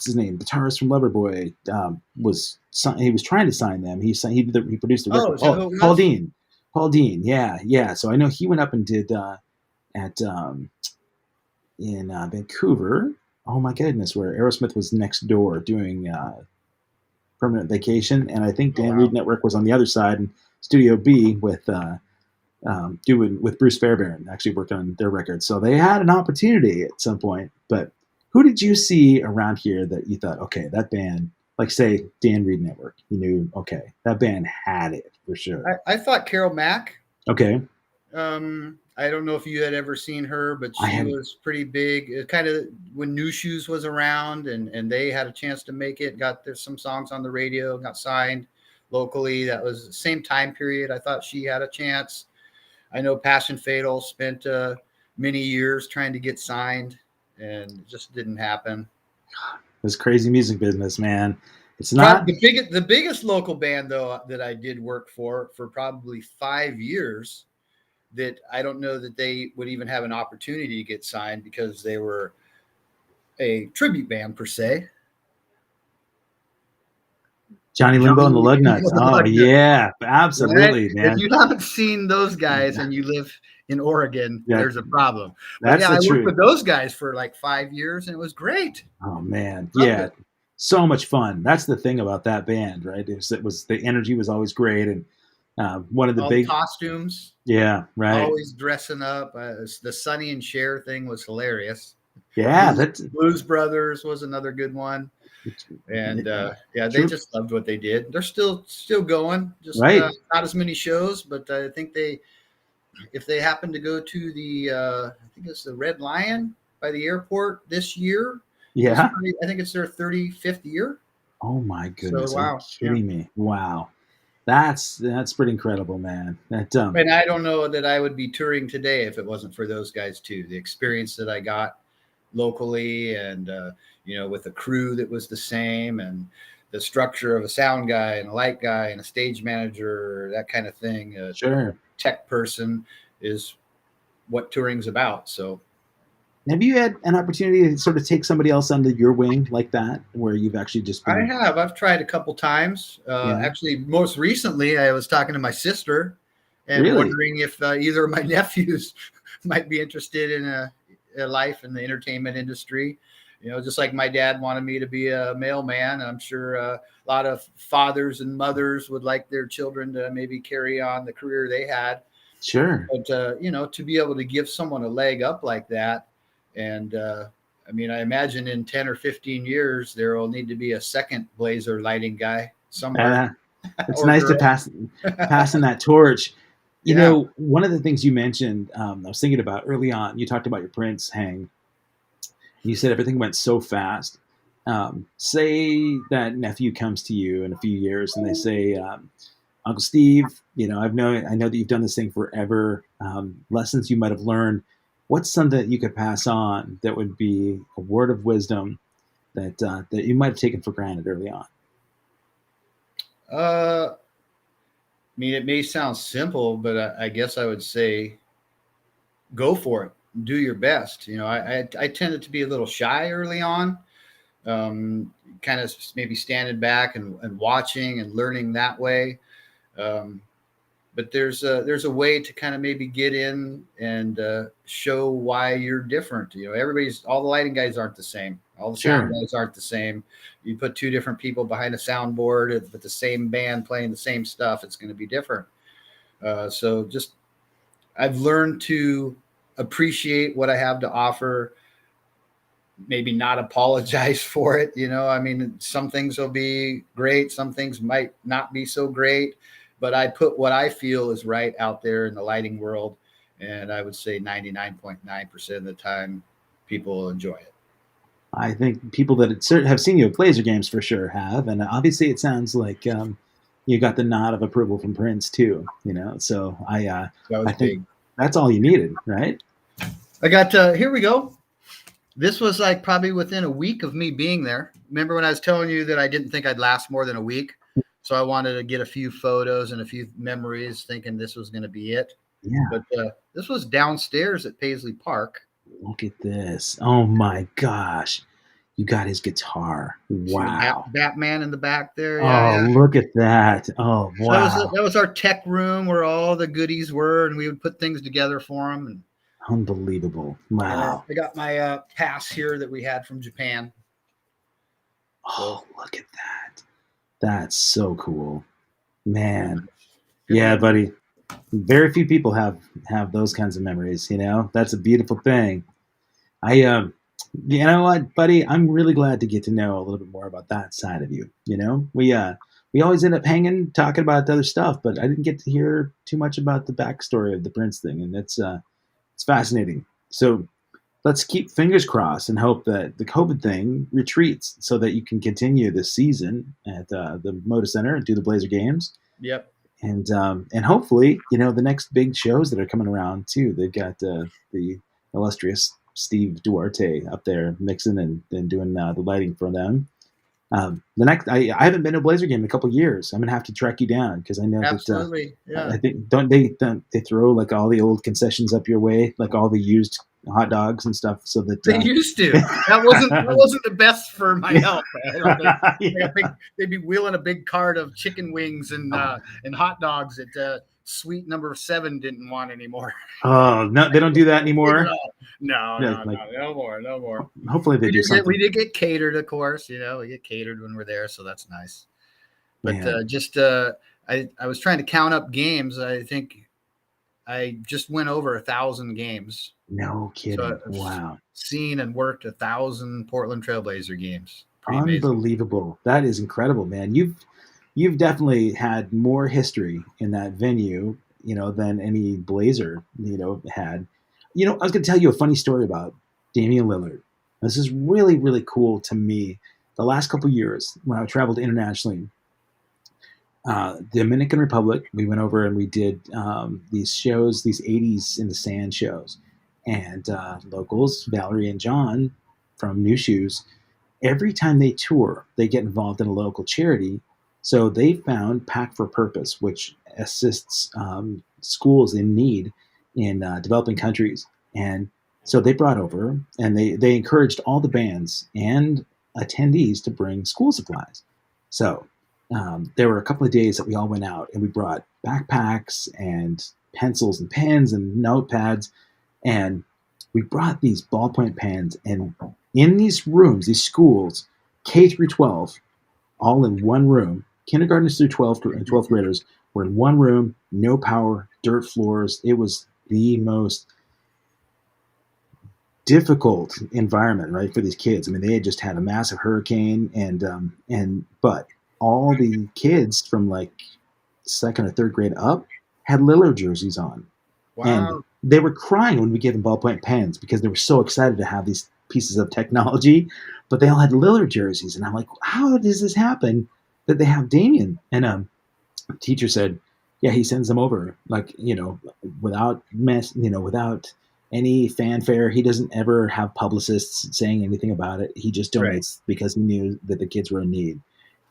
Speaker 1: his name? Guitarist from Loverboy he was trying to sign them. He produced the record. Paul Dean. Yeah. So I know he went up and did in Vancouver. Oh my goodness, where Aerosmith was next door doing Permanent Vacation, and I think Dan Reed Network was on the other side, and Studio B with Bruce Fairbairn actually worked on their record. So they had an opportunity at some point. But who did you see around here that you thought, okay, that band, like say Dan Reed Network, you knew, okay, that band had it for sure?
Speaker 2: I thought Carol Mack.
Speaker 1: Okay.
Speaker 2: I don't know if you had ever seen her, but she was pretty big. Kind of when New Shoes was around, and they had a chance to make it. Got some songs on the radio, got signed locally. That was the same time period. I thought she had a chance. I know Passion Fatal spent many years trying to get signed, and it just didn't happen.
Speaker 1: This crazy music business, man. It's not
Speaker 2: the biggest local band though that I did work for probably 5 years. That I don't know that they would even have an opportunity to get signed because they were a tribute band per se.
Speaker 1: Johnny Limbo and the Lugnuts. Oh yeah, absolutely, man.
Speaker 2: If you haven't seen those guys and you live in Oregon, there's a problem. I worked with those guys for like 5 years, and it was great.
Speaker 1: Oh man, yeah, so much fun. That's the thing about that band, right? It was the energy was always great, and one of the big
Speaker 2: costumes.
Speaker 1: Yeah, right.
Speaker 2: Always dressing up. The Sonny and Cher thing was hilarious.
Speaker 1: Yeah,
Speaker 2: Blues Brothers was another good one. And they just loved what they did. They're still going. Just not as many shows, but I think if they happen to go to the I think it's the Red Lion by the airport this year.
Speaker 1: Yeah,
Speaker 2: I think it's their 35th year.
Speaker 1: Oh my goodness!
Speaker 2: So, wow,
Speaker 1: are you kidding me? Wow. That's pretty incredible, man.
Speaker 2: And I don't know that I would be touring today if it wasn't for those guys too. The experience that I got locally, and with a crew that was the same, and the structure of a sound guy and a light guy and a stage manager, that kind of thing.
Speaker 1: Sure.
Speaker 2: Tech person is what touring's about. So
Speaker 1: have you had an opportunity to sort of take somebody else under your wing like that, where you've actually just been...
Speaker 2: I have. I've tried a couple times. Actually, most recently, I was talking to my sister and wondering if either of my nephews might be interested in a life in the entertainment industry. Just like my dad wanted me to be a mailman. I'm sure a lot of fathers and mothers would like their children to maybe carry on the career they had.
Speaker 1: Sure.
Speaker 2: But, to be able to give someone a leg up like that. And I imagine in 10 or 15 years, there will need to be a second Blazer lighting guy somewhere.
Speaker 1: It's nice girl. To passing that torch. You know, one of the things you mentioned, I was thinking about early on, you talked about your Prince hang. You said everything went so fast. Say that nephew comes to you in a few years and they say, Uncle Steve, I know that you've done this thing forever. Lessons you might have learned. What's something that you could pass on that would be a word of wisdom that you might have taken for granted early on?
Speaker 2: It may sound simple, but I guess I would say go for it. Do your best. I tended to be a little shy early on, kind of maybe standing back and watching and learning that way. But there's a way to kind of maybe get in and show why you're different. All the lighting guys aren't the same. All the sound guys aren't the same. You put two different people behind a soundboard with the same band playing the same stuff, it's going to be different. So I've learned to appreciate what I have to offer, maybe not apologize for it. Some things will be great. Some things might not be so great, but I put what I feel is right out there in the lighting world. And I would say 99.9% of the time people will enjoy it.
Speaker 1: I think people that have seen you at Blazer games for sure have. And obviously it sounds like you got the nod of approval from Prince too, so I think that's all you needed, right?
Speaker 2: I got, here we go. This was like probably within a week of me being there. Remember when I was telling you that I didn't think I'd last more than a week? So I wanted to get a few photos and a few memories thinking this was going to be it.
Speaker 1: Yeah.
Speaker 2: But this was downstairs at Paisley Park.
Speaker 1: Look at this. Oh my gosh. You got his guitar. Wow.
Speaker 2: Batman in the back there.
Speaker 1: Look at that. Oh, wow.
Speaker 2: So that was our tech room where all the goodies were, and we would put things together for him. And
Speaker 1: unbelievable. Wow.
Speaker 2: I got my pass here that we had from Japan.
Speaker 1: Oh, look at that. That's so cool. Man. Yeah, buddy. Very few people have those kinds of memories, That's a beautiful thing. You know what, buddy? I'm really glad to get to know a little bit more about that side of you. We always end up hanging, talking about other stuff, but I didn't get to hear too much about the backstory of the Prince thing, and it's fascinating. So let's keep fingers crossed and hope that the COVID thing retreats so that you can continue this season at the Moda Center and do the Blazer games.
Speaker 2: Yep.
Speaker 1: And hopefully, the next big shows that are coming around too. They've got the illustrious Steve Duarte up there mixing and doing the lighting for them. I haven't been to a Blazer game in a couple of years. I'm gonna have to track you down because I know
Speaker 2: absolutely.
Speaker 1: I think don't they throw like all the old concessions up your way, like all the used hot dogs and stuff, so that
Speaker 2: they used to. That wasn't the best for my health. They'd be wheeling a big cart of chicken wings and hot dogs that suite number 7 didn't want anymore.
Speaker 1: Oh no, they don't do that anymore.
Speaker 2: No more.
Speaker 1: Hopefully they do something.
Speaker 2: We did get catered, of course. We get catered when we're there, so that's nice. But I was trying to count up games. I think I just went over 1,000 games.
Speaker 1: No kidding. So wow.
Speaker 2: Seen and worked 1,000 Portland Trailblazer games.
Speaker 1: Pretty unbelievable. Amazing. That is incredible, man. You've definitely had more history in that venue, than any Blazer, had. I was going to tell you a funny story about Damian Lillard. This is really, really cool to me. The last couple of years when I traveled internationally, Dominican Republic, we went over and we did these shows, these 80s in the sand shows. And locals, Valerie and John from New Shoes, every time they tour, they get involved in a local charity. So they found Pack for Purpose, which assists schools in need in developing countries. And so they brought over and they encouraged all the bands and attendees to bring school supplies. So there were a couple of days that we all went out and we brought backpacks and pencils and pens and notepads. And we brought these ballpoint pens, and in these rooms, these schools, K through 12, all in one room, kindergartners through 12th graders were in one room, no power, dirt floors. It was the most difficult environment, right, for these kids. I mean, they had just had a massive hurricane, but all the kids from like second or third grade up had Lillard jerseys on. Wow. And they were crying when we gave them ballpoint pens because they were so excited to have these pieces of technology, but they all had Lillard jerseys. And I'm like, how does this happen that they have Damian? And the teacher said, yeah, he sends them over, like, without without any fanfare. He doesn't ever have publicists saying anything about it. He just donates because he knew that the kids were in need.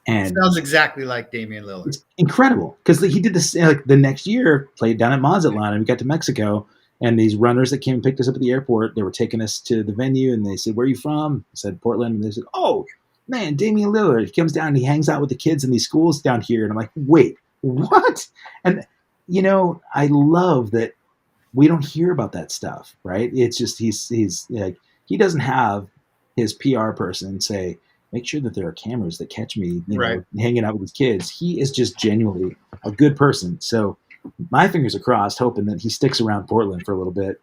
Speaker 1: And
Speaker 2: sounds exactly like Damian Lillard. It's
Speaker 1: incredible because he did this like the next year, played down at Mazatlan, and we got to Mexico. And these runners that came and picked us up at the airport, they were taking us to the venue, and they said, "Where are you from?" I said, "Portland." And they said, "Oh, man, Damian Lillard." He comes down and he hangs out with the kids in these schools down here. And I'm like, "Wait, what?" And I love that we don't hear about that stuff, right? It's just he's like, he doesn't have his PR person say, make sure that there are cameras that catch me, hanging out with his kids. He is just genuinely a good person. So my fingers are crossed, hoping that he sticks around Portland for a little bit.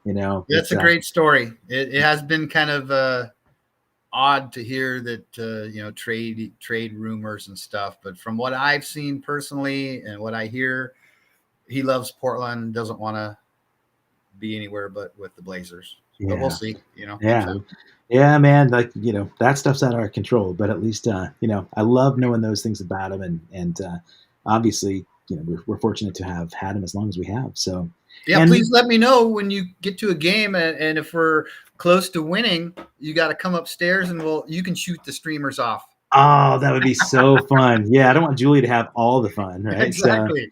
Speaker 2: That's a great story. It has been kind of odd to hear that trade rumors and stuff, but from what I've seen personally and what I hear, he loves Portland, doesn't want to be anywhere but with the Blazers. But we'll see.
Speaker 1: Yeah, man. Like that stuff's out of our control, but at least I love knowing those things about him, and obviously we're fortunate to have had him as long as we have. So
Speaker 2: please let me know when you get to a game, and if we're close to winning, you got to come upstairs and you can shoot the streamers off.
Speaker 1: Oh, that would be so fun. Yeah, I don't want Julie to have all the fun, right?
Speaker 2: Exactly.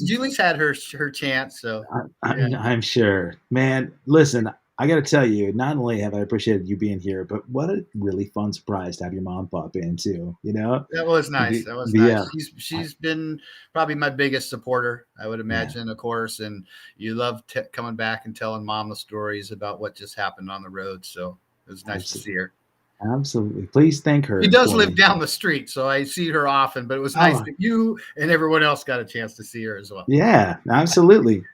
Speaker 2: Julie's had her chance, so
Speaker 1: I'm sure. Man, listen, I got to tell you, not only have I appreciated you being here, but what a really fun surprise to have your mom pop in too.
Speaker 2: That was nice. Nice. She's been probably my biggest supporter, I would imagine, of course. And you love coming back and telling mom the stories about what just happened on the road. So it was nice to see her.
Speaker 1: Absolutely. Please thank her.
Speaker 2: She does live down the street, so I see her often, but it was nice that you and everyone else got a chance to see her as well.
Speaker 1: Yeah, absolutely.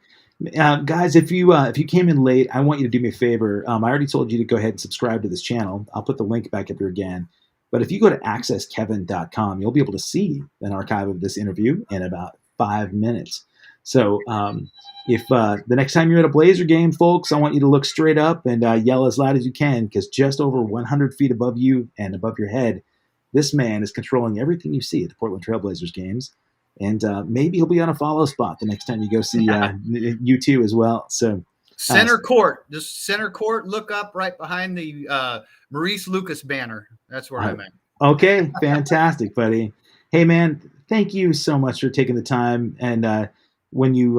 Speaker 1: Guys, if you came in late, I want you to do me a favor. I already told you to go ahead and subscribe to this channel. I'll put the link back up here again. But if you go to accesskevin.com, you'll be able to see an archive of this interview in about 5 minutes. So if the next time you're at a Blazer game, folks, I want you to look straight up and yell as loud as you can, because just over 100 feet above you and above your head, this man is controlling everything you see at the Portland Trailblazers games. And maybe he'll be on a follow spot the next time you go see you two as well. So
Speaker 2: center court, just center court. Look up right behind the Maurice Lucas banner. That's where I'm at.
Speaker 1: Okay, fantastic, buddy. Hey, man, thank you so much for taking the time. And when you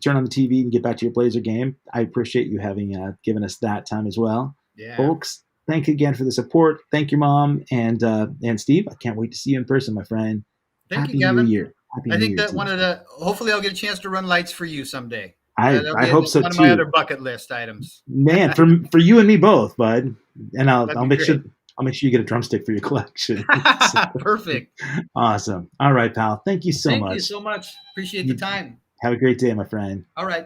Speaker 1: turn on the TV and get back to your Blazer game, I appreciate you having given us that time as well.
Speaker 2: Yeah,
Speaker 1: folks. Thank you again for the support. Thank your mom and Steve. I can't wait to see you in person, my friend.
Speaker 2: Thank you, Kevin. New Year. I think that hopefully I'll get a chance to run lights for you someday.
Speaker 1: I hope so too.
Speaker 2: One of my other bucket list items.
Speaker 1: Man, for you and me both, bud. And I'll make sure you get a drumstick for your collection.
Speaker 2: Perfect.
Speaker 1: Awesome. All right, pal. Thank you so much.
Speaker 2: Thank you so much. Appreciate the time.
Speaker 1: Have a great day, my friend.
Speaker 2: All right.